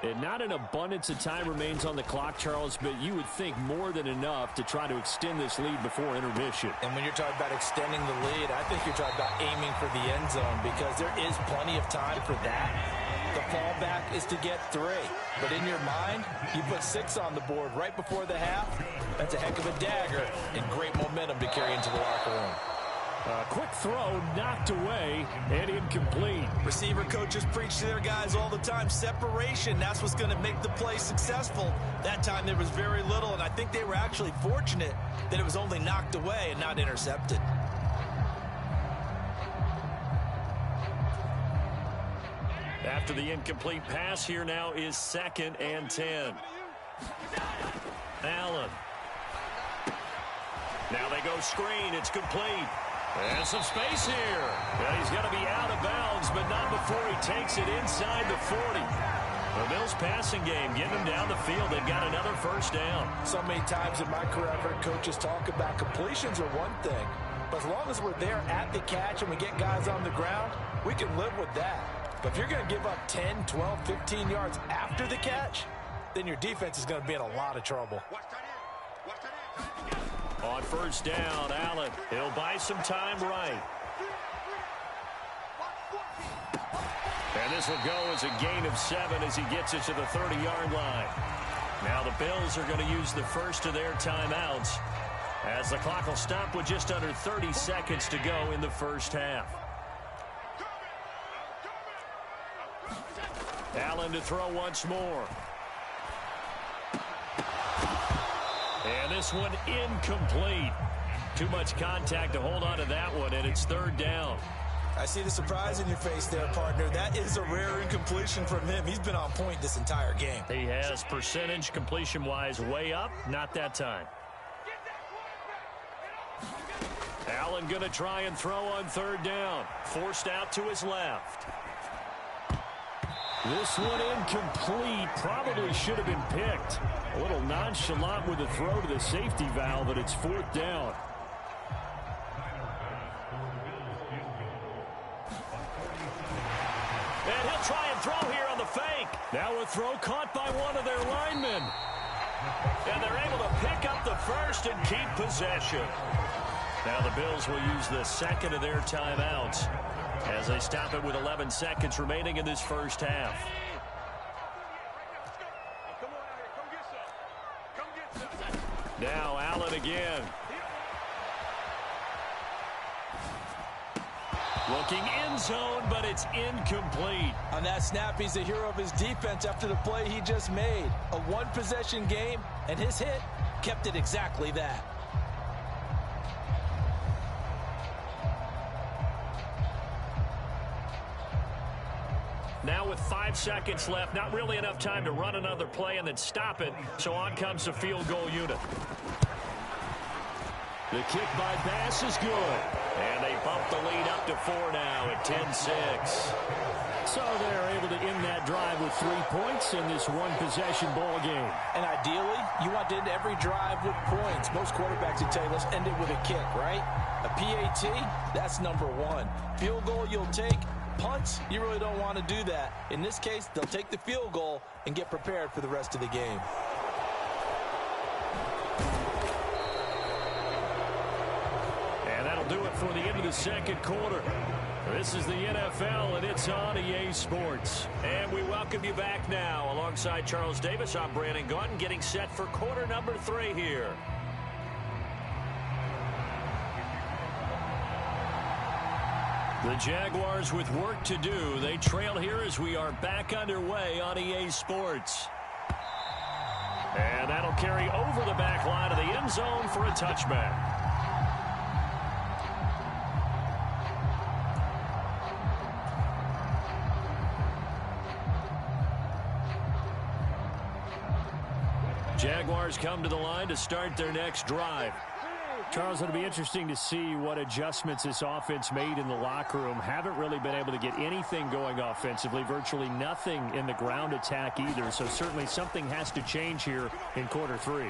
And not an abundance of time remains on the clock, Charles, but you would think more than enough to try to extend this lead before intermission. And when you're talking about extending the lead, I think you're talking about aiming for the end zone because there is plenty of time for that. The fallback is to get 3. But in your mind, you put 6 on the board right before the half. That's a heck of a dagger and great momentum to carry into the locker room. Quick throw knocked away and incomplete. Receiver coaches preach to their guys all the time. Separation, that's what's going to make the play successful. That time there was very little, and I think they were actually fortunate that it was only knocked away and not intercepted. After the incomplete pass, here now is 2nd and 10. Allen. Now they go screen. It's complete. And some space here. And he's going to be out of bounds, but not before he takes it inside the 40. The Bills passing game getting them down the field. They've got another first down. So many times in my career, I've heard coaches talk about completions are one thing. But as long as we're there at the catch and we get guys on the ground, we can live with that. But if you're going to give up 10, 12, 15 yards after the catch, then your defense is going to be in a lot of trouble. On first down, Allen. He'll buy some time right. And this will go as a gain of 7 as he gets it to the 30-yard line. Now the Bills are going to use the first of their timeouts as the clock will stop with just under 30 seconds to go in the first half. Allen to throw once more. And this one incomplete. Too much contact to hold on to that one, and it's 3rd down. I see the surprise in your face there, partner. That is a rare incompletion from him. He's been on point this entire game. He has percentage completion-wise way up. Not that time. Allen going to try and throw on 3rd down. Forced out to his left. This one incomplete. Probably should have been picked. A little nonchalant with the throw to the safety valve, but it's 4th down. And he'll try and throw here on the fake. Now a throw caught by one of their linemen. And they're able to pick up the first and keep possession. Now the Bills will use the 2nd of their timeouts as they stop it with 11 seconds remaining in this first half. Now Allen again. Looking end zone, but it's incomplete. On that snap, he's the hero of his defense after the play he just made. A one-possession game, and his hit kept it exactly that. Now with 5 seconds left, not really enough time to run another play and then stop it. So on comes the field goal unit. The kick by Bass is good. And they bump the lead up to 4 now at 10-6. So they're able to end that drive with 3 points in this one-possession ball game. And ideally, you want to end every drive with points. Most quarterbacks would tell you, let's end it with a kick, right? A PAT, that's number 1. Field goal you'll take. Punts, you really don't want to do that. In this case, they'll take the field goal and get prepared for the rest of the game. And that'll do it for the end of the second quarter. This is the NFL, and it's on EA Sports. And we welcome you back now. Alongside Charles Davis, I'm Brandon Gaudin, getting set for quarter number 3 here. The Jaguars with work to do. They trail here as we are back underway on EA Sports. And that'll carry over the back line of the end zone for a touchback. Jaguars come to the line to start their next drive. Charles, it'll be interesting to see what adjustments this offense made in the locker room. Haven't really been able to get anything going offensively, virtually nothing in the ground attack either. So certainly something has to change here in quarter 3.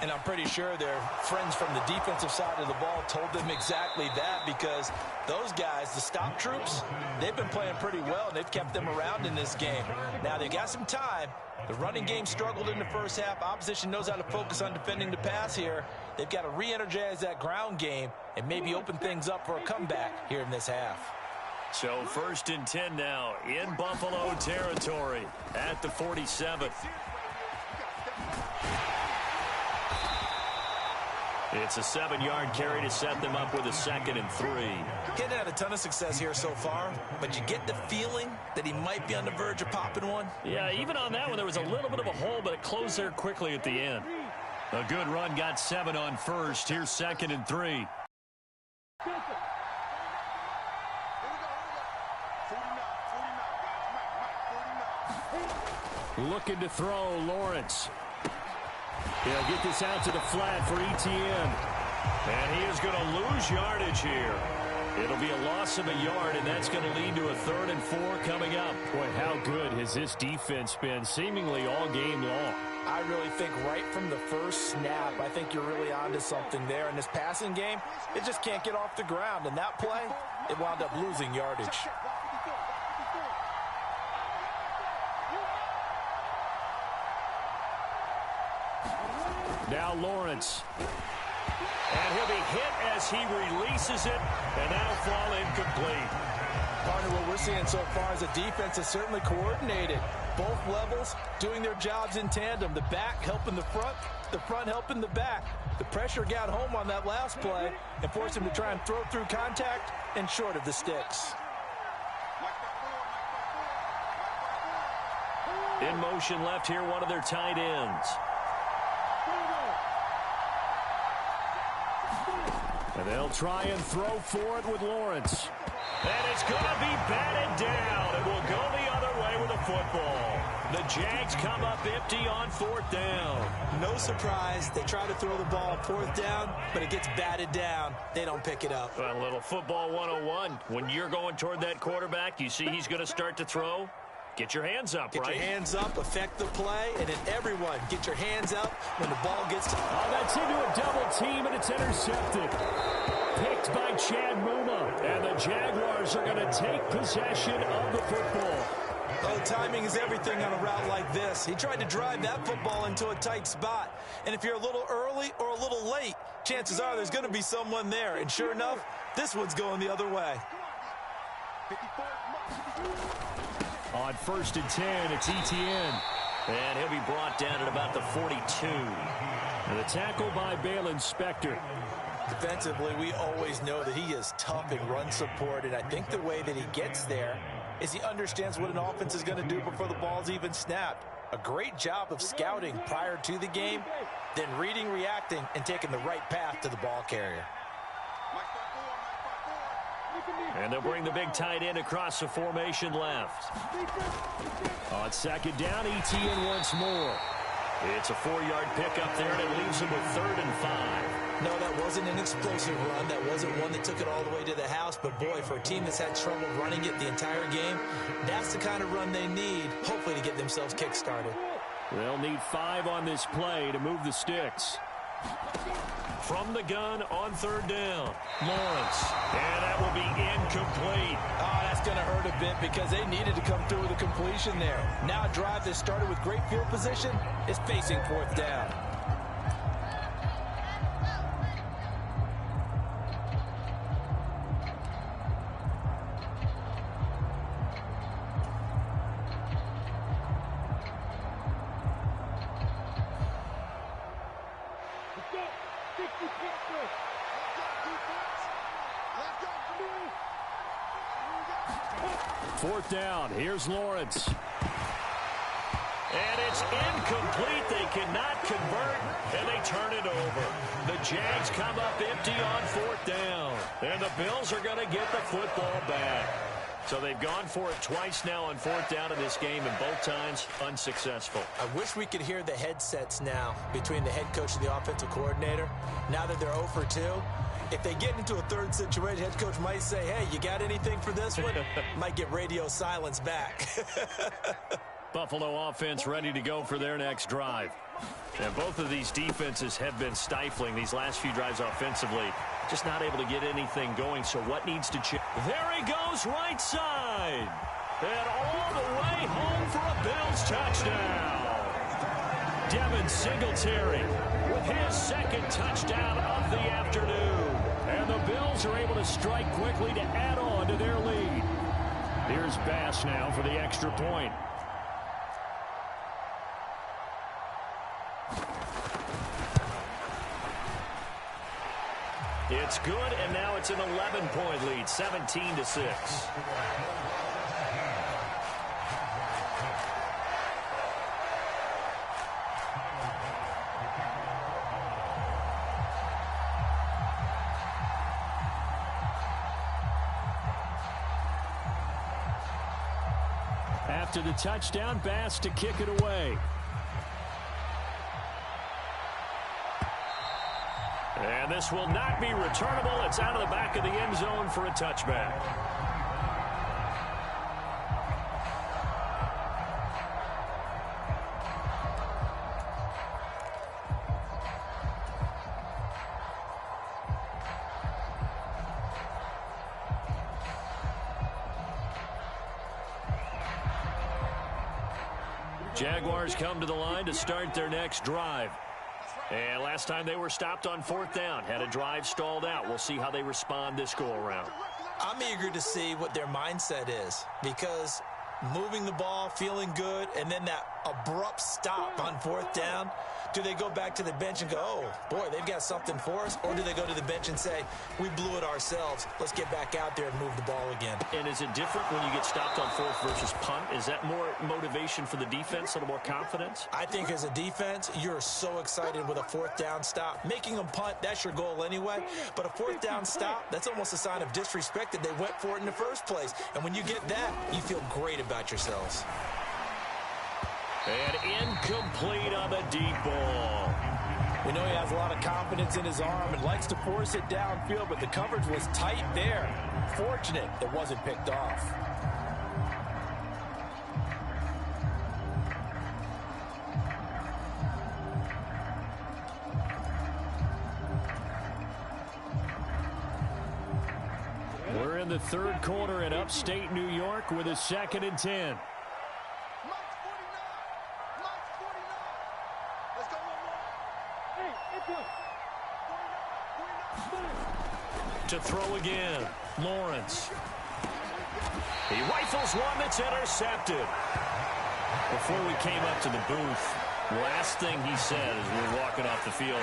And I'm pretty sure their friends from the defensive side of the ball told them exactly that, because those guys, the stop troops, they've been playing pretty well, and they've kept them around in this game. Now, they've got some time. The running game struggled in the first half. Opposition knows how to focus on defending the pass here. They've got to re-energize that ground game and maybe open things up for a comeback here in this half. So 1st and 10 now in Buffalo territory at the 47th. It's a 7-yard carry to set them up with a 2nd and 3. He hasn't had a ton of success here so far, but you get the feeling that he might be on the verge of popping one. Yeah, even on that one, there was a little bit of a hole, but it closed there quickly at the end. A good run got 7 on 1st. Here's 2nd and 3. Looking to throw, Lawrence. He'll get this out to the flat for Etienne. And he is going to lose yardage here. It'll be a loss of a yard, and that's going to lead to a 3rd and 4 coming up. Boy, how good has this defense been seemingly all game long? I really think right from the first snap, I think you're really onto something there. In this passing game, it just can't get off the ground. And that play, it wound up losing yardage. Now Lawrence. And he'll be hit as he releases it, and that'll fall incomplete. Partner, what we're seeing so far is a defense is certainly coordinated. Both levels doing their jobs in tandem. The back helping the front helping the back. The pressure got home on that last play and forced him to try and throw through contact and short of the sticks. In motion left here, one of their tight ends. And they'll try and throw for it with Lawrence. And it's going to be batted down. It will go the other way with the football. The Jags come up empty on 4th down. No surprise. They try to throw the ball on 4th down, but it gets batted down. They don't pick it up. Well, a little football 101. When you're going toward that quarterback, you see he's going to start to throw. Get your hands up, right? Get your hands up, affect the play, and then everyone get your hands up when the ball gets to... Oh, that's into a double team, and it's intercepted. Picked by Chad Muma, and the Jaguars are going to take possession of the football. Oh, timing is everything on a route like this. He tried to drive that football into a tight spot. And if you're a little early or a little late, chances are there's going to be someone there. And sure enough, this one's going the other way. On 1st and 10, it's Etienne. And he'll be brought down at about the 42. And the tackle by Balen Spector. Defensively, we always know that he is tough in run support, and I think the way that he gets there is he understands what an offense is going to do before the ball's even snapped. A great job of scouting prior to the game, then reading, reacting, and taking the right path to the ball carrier. And they'll bring the big tight end across the formation left. On 2nd down, Etienne once more. It's a 4-yard pickup there, and it leaves him with 3rd and 5. No, that wasn't an explosive run. That wasn't one that took it all the way to the house. But, boy, for a team that's had trouble running it the entire game, that's the kind of run they need, hopefully, to get themselves kick-started. They'll need 5 on this play to move the sticks. From the gun on 3rd down, Lawrence. And that will be incomplete. Oh, that's going to hurt a bit because they needed to come through with a completion there. Now a drive that started with great field position is facing 4th down. Fourth down. Here's Lawrence. And it's incomplete. They cannot convert, and they turn it over. The Jags come up empty on 4th down. And the Bills are going to get the football back. So they've gone for it twice now on 4th down in this game, and both times unsuccessful. I wish we could hear the headsets now between the head coach and the offensive coordinator. Now that they're 0 for 2, if they get into a third situation, head coach might say, hey, you got anything for this one? Might get radio silence back. Buffalo offense ready to go for their next drive. And both of these defenses have been stifling these last few drives offensively. Just not able to get anything going, so what needs to change? There he goes, right side. And all the way home for a Bills touchdown. Devin Singletary with his second touchdown of the afternoon. And the Bills are able to strike quickly to add on to their lead. Here's Bass now for the extra point. It's good, and now it's an 11-point lead, 17-6. After the touchdown, Bass to kick it away. And this will not be returnable. It's out of the back of the end zone for a touchback. Jaguars come to the line to start their next drive. And last time they were stopped on fourth down, had a drive stalled out. We'll see how they respond this go-around. I'm eager to see what their mindset is, because moving the ball, feeling good, and then that abrupt stop on fourth down, do they go back to the bench and go, oh, boy, they've got something for us? Or do they go to the bench and say, we blew it ourselves, let's get back out there and move the ball again? And is it different when you get stopped on fourth versus punt? Is that more motivation for the defense, a little more confidence? I think as a defense, you're so excited with a fourth down stop. Making them punt, that's your goal anyway. But a fourth down stop, that's almost a sign of disrespect that they went for it in the first place. And when you get that, you feel great about yourselves. And incomplete on the deep ball. We know he has a lot of confidence in his arm and likes to force it downfield, but the coverage was tight there. Fortunate it wasn't picked off. We're in the third quarter in upstate New York with a 2nd and 10. To throw again, Lawrence. He rifles one that's intercepted. Before we came up to the booth, last thing he said as we were walking off the field,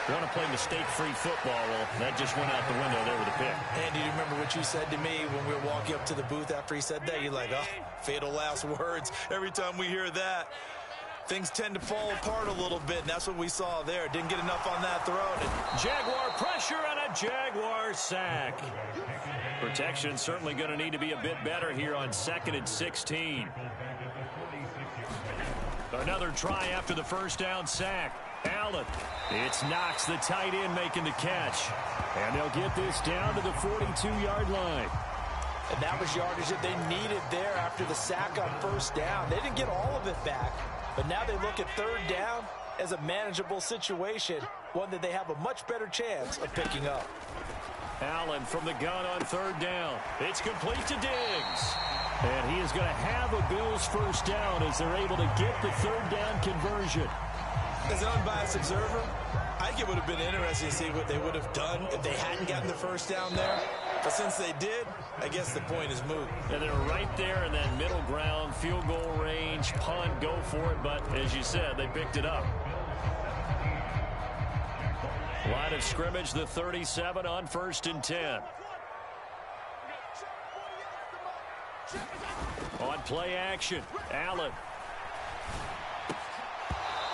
want to play mistake-free football. Well, that just went out the window there with a pick. Andy, do you remember what you said to me when we were walking up to the booth after he said that? You're like, oh, fatal last words. Every time we hear that, things tend to fall apart a little bit, and that's what we saw there. Didn't get enough on that throw. Jaguar pressure and a Jaguar sack. Protection certainly going to need to be a bit better here on 2nd and 16. Another try after the first down sack. Allen. It's Knox, the tight end, making the catch. And they'll get this down to the 42-yard line. And that was yardage that they needed there after the sack on first down. They didn't get all of it back, but now they look at third down as a manageable situation, one that they have a much better chance of picking up. Allen from the gun on third down. It's complete to Diggs. And he is going to have a Bills first down as they're able to get the third down conversion. As an unbiased observer, I think it would have been interesting to see what they would have done if they hadn't gotten the first down there. But since they did, I guess the point is moot. And they're right there in that middle ground, field goal range, punt, go for it. But as you said, they picked it up. Line of scrimmage, the 37 on 1st and 10. On play action, Allen.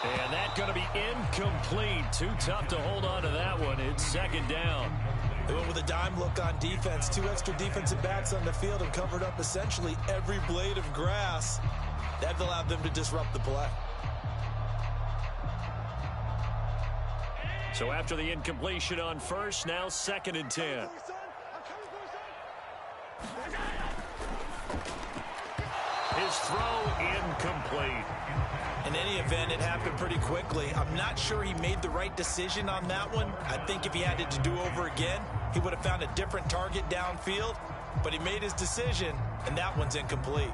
And that's going to be incomplete. Too tough to hold on to that one. It's 2nd down. They went with a dime look on defense. 2 extra defensive backs on the field and covered up essentially every blade of grass. That allowed them to disrupt the play. So after the incompletion on first, now 2nd and 10. His his throw incomplete. In any event, it happened pretty quickly. I'm not sure he made the right decision on that one. I think if he had it to do over again, he would have found a different target downfield. But he made his decision, and that one's incomplete.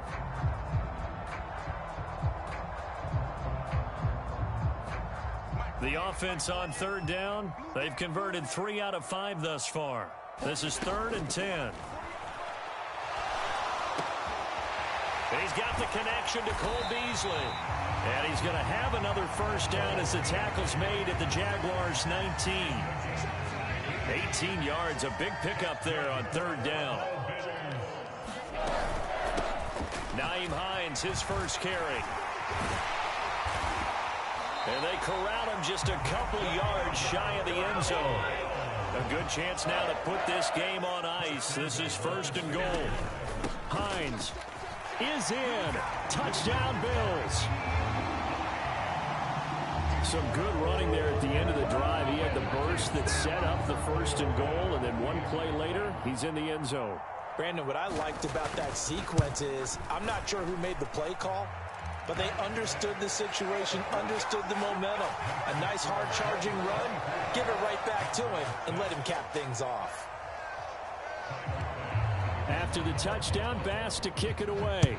The offense on third down. They've converted 3 out of 5 thus far. This is 3rd and 10. He's got the connection to Cole Beasley. And he's going to have another first down as the tackle's made at the Jaguars' 19. 18 yards, a big pickup there on third down. Nyheim Hines, his first carry. And they corral him just a couple yards shy of the end zone. A good chance now to put this game on ice. This is 1st and goal. Hines is in. Touchdown, Bills. Some good running there at the end of the drive. He had the burst that set up the 1st and goal, and then one play later, he's in the end zone. Brandon, what I liked about that sequence is I'm not sure who made the play call, but they understood the situation, understood the momentum. A nice hard-charging run, give it right back to him, and let him cap things off. After the touchdown, Bass to kick it away.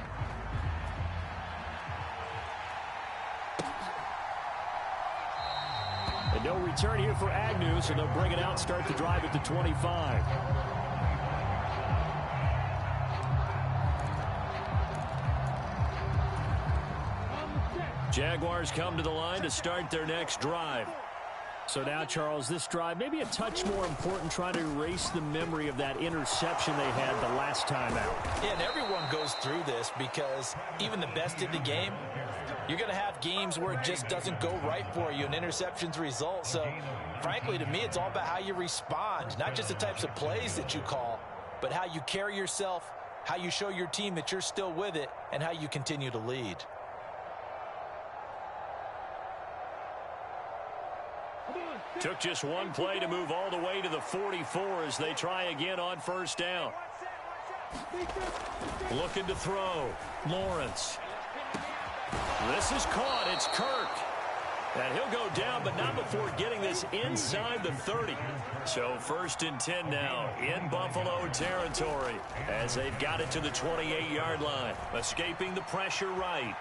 And no return here for Agnew, so they'll bring it out, start the drive at the 25. Jaguars come to the line to start their next drive. So now, Charles, this drive maybe a touch more important, trying to erase the memory of that interception they had the last time out. Yeah, and everyone goes through this because even the best in the game, you're going to have games where it just doesn't go right for you and interceptions result. So, frankly, to me, it's all about how you respond, not just the types of plays that you call, but how you carry yourself, how you show your team that you're still with it, and how you continue to lead. Took just one play to move all the way to the 44 as they try again on first down. Looking to throw. Lawrence. This is caught. It's Kirk. And he'll go down, but not before getting this inside the 30. So 1st and 10 now in Buffalo territory as they've got it to the 28-yard line. Escaping the pressure right.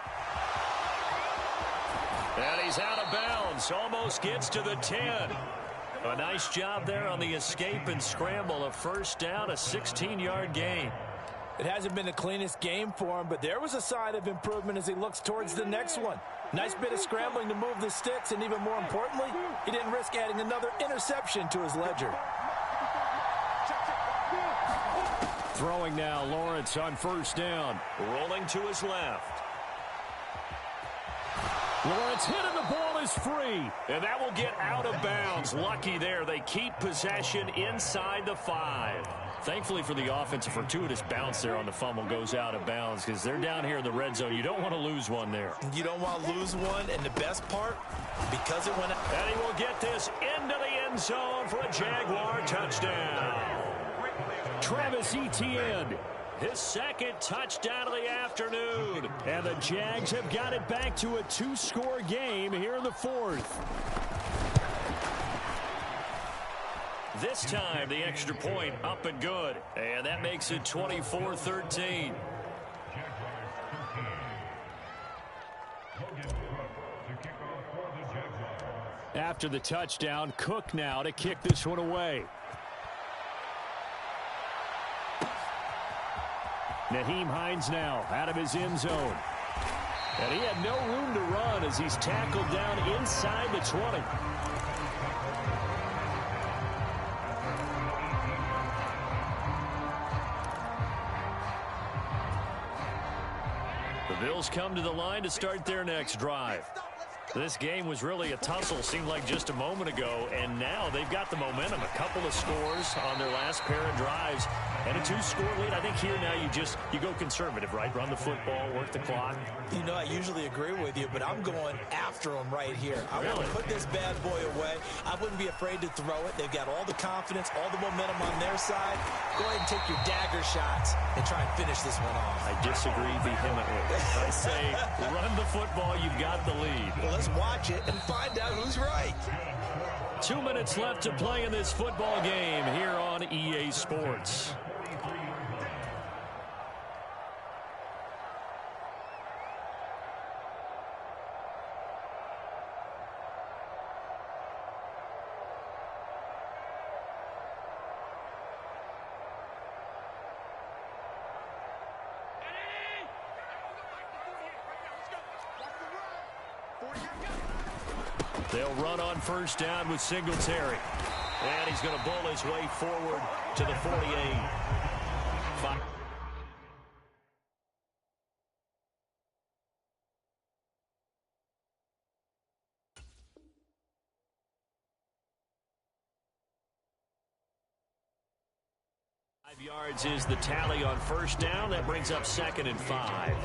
And he's out of bounds. Almost gets to the 10. A nice job there on the escape and scramble. A first down, a 16-yard gain. It hasn't been the cleanest game for him, but there was a sign of improvement as he looks towards the next one. Nice bit of scrambling to move the sticks, and even more importantly, he didn't risk adding another interception to his ledger. Throwing now, Lawrence on first down. Rolling to his left. Lawrence hit and the ball is free. And that will get out of bounds. Lucky there. They keep possession inside the 5. Thankfully for the offense, a fortuitous bounce there on the fumble goes out of bounds because they're down here in the red zone. You don't want to lose one there. You don't want to lose one, and the best part, because it went out. And he will get this into the end zone for a Jaguar touchdown. Travis Etienne. His second touchdown of the afternoon. And the Jags have got it back to a 2-score game here in the 4th. This time, the extra point up and good. And that makes it 24-13. After the touchdown, Cook now to kick this one away. Nyheim Hines now out of his end zone. And he had no room to run as he's tackled down inside the 20. The Bills come to the line to start their next drive. This game was really a tussle, seemed like just a moment ago, and now they've got the momentum. A couple of scores on their last pair of drives, and a 2-score lead. I think here now you go conservative, right? Run the football, work the clock. You know, I usually agree with you, but I'm going after them right here. I Really? want to put this bad boy away. I wouldn't be afraid to throw it. They've got all the confidence, all the momentum on their side. Go ahead and take your dagger shots and try and finish this one off. I disagree vehemently. I say run the football, you've got the lead. Well, let's watch it and find out who's right. 2 minutes left to play in this football game here on EA Sports. They'll run on first down with Singletary. And he's going to bowl his way forward to the 48. Five. Yards is the tally on first down. That brings up 2nd and 5.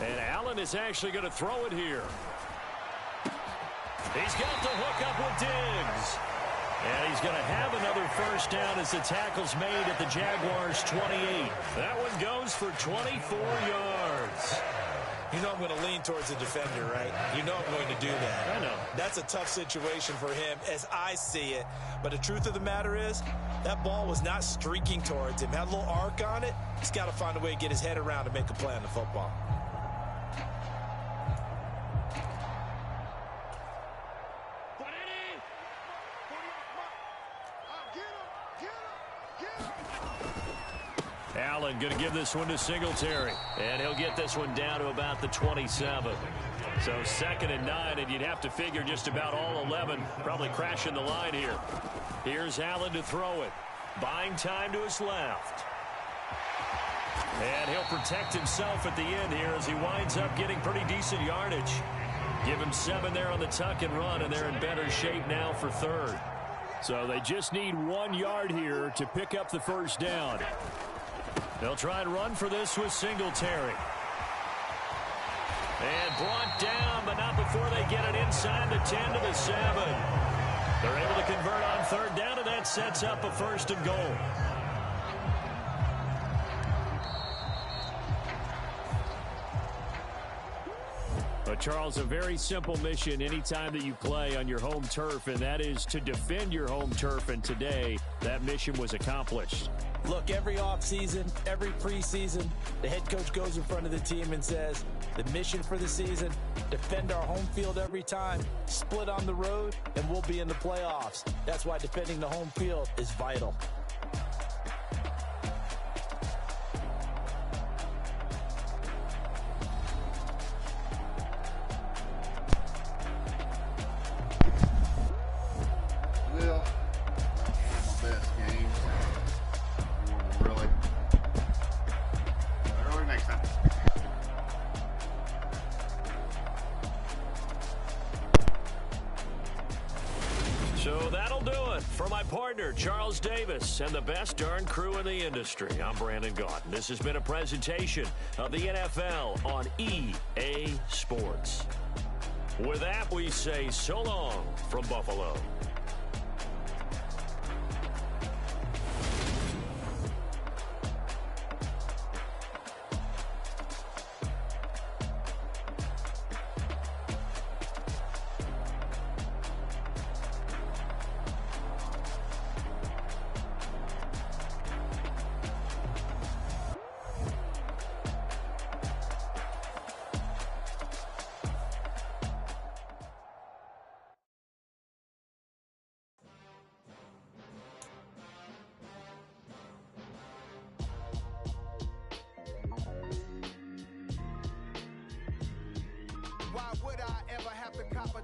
And Allen is actually going to throw it here. He's got the hook up with Diggs. And he's going to have another first down as the tackle's made at the Jaguars' 28. That one goes for 24 yards. You know I'm going to lean towards the defender, right? You know I'm going to do that. I know. That's a tough situation for him as I see it. But the truth of the matter is, that ball was not streaking towards him. Had a little arc on it. He's got to find a way to get his head around to make a play on the football. Allen going to give this one to Singletary. And he'll get this one down to about the 27. So 2nd and 9, and you'd have to figure just about all 11 probably crashing the line here. Here's Allen to throw it. Buying time to his left. And he'll protect himself at the end here as he winds up getting pretty decent yardage. Give him 7 there on the tuck and run, and they're in better shape now for 3rd. So they just need 1 yard here to pick up the first down. They'll try and run for this with Singletary. And brought down, but not before they get it inside the 10 to the 7. They're able to convert on 3rd down, and that sets up a 1st and goal. But, Charles, a very simple mission anytime that you play on your home turf, and that is to defend your home turf. And today, that mission was accomplished. Look, every offseason, every preseason, the head coach goes in front of the team and says, the mission for the season, defend our home field every time, split on the road, and we'll be in the playoffs. That's why defending the home field is vital. So that'll do it for my partner, Charles Davis, and the best darn crew in the industry. I'm Brandon Gaudin. This has been a presentation of the NFL on EA Sports. With that, we say so long from Buffalo.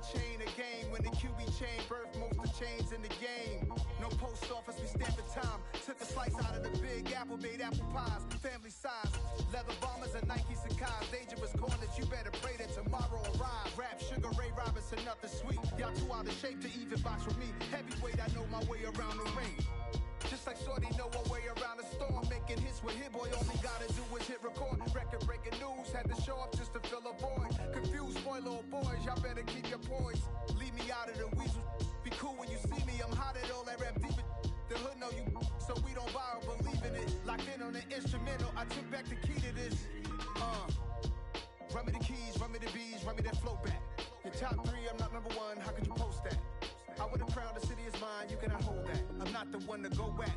chain of game. When the QB chain birthed most of the chains in the game. No post office, we stamping time. Took a slice out of the big apple, made apple pies. Family size, leather bombers and Nike Sacai's. Dangerous corners, you better pray that tomorrow arrives. Rap, Sugar Ray Robinson, nothing sweet. Y'all too out of shape to even box with me. Heavyweight, I know my way around the ring. Just like Shorty know a way around the storm. Making hits with Hit Boy, all he gotta do is hit record. Record breaking news, had to show up just to fill a void. Confused, spoiler boys, y'all better keep your poise. Leave me out of the weasel. Be cool when you see me, I'm hot at all that rap deep. The hood know you, so we don't borrow, believe in it. Locked in on the instrumental, I took back the key to this. Run me the keys, run me the bees, run me that flow back. Your top 3, I'm not number 1, how could you post that? I would have crowned the city is mine, you cannot hold that. I'm not the one to go at.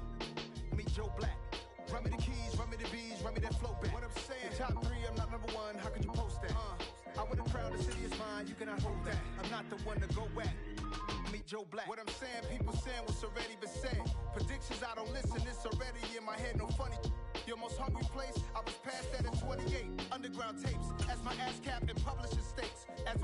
Meet Joe Black. Run me the keys, run me the bees, run me that flow back. What I'm saying, your top 3, I'm not number 1, how could you post that? I would have crowned the city is mine, you cannot hold that. I'm not the one to go at. Meet Joe Black. What I'm saying, people saying what's already been said. Predictions, I don't listen, it's already in my head, no funny. Your most hungry place, I was past that in 28. Underground tapes, as my ass cap in publishing states. As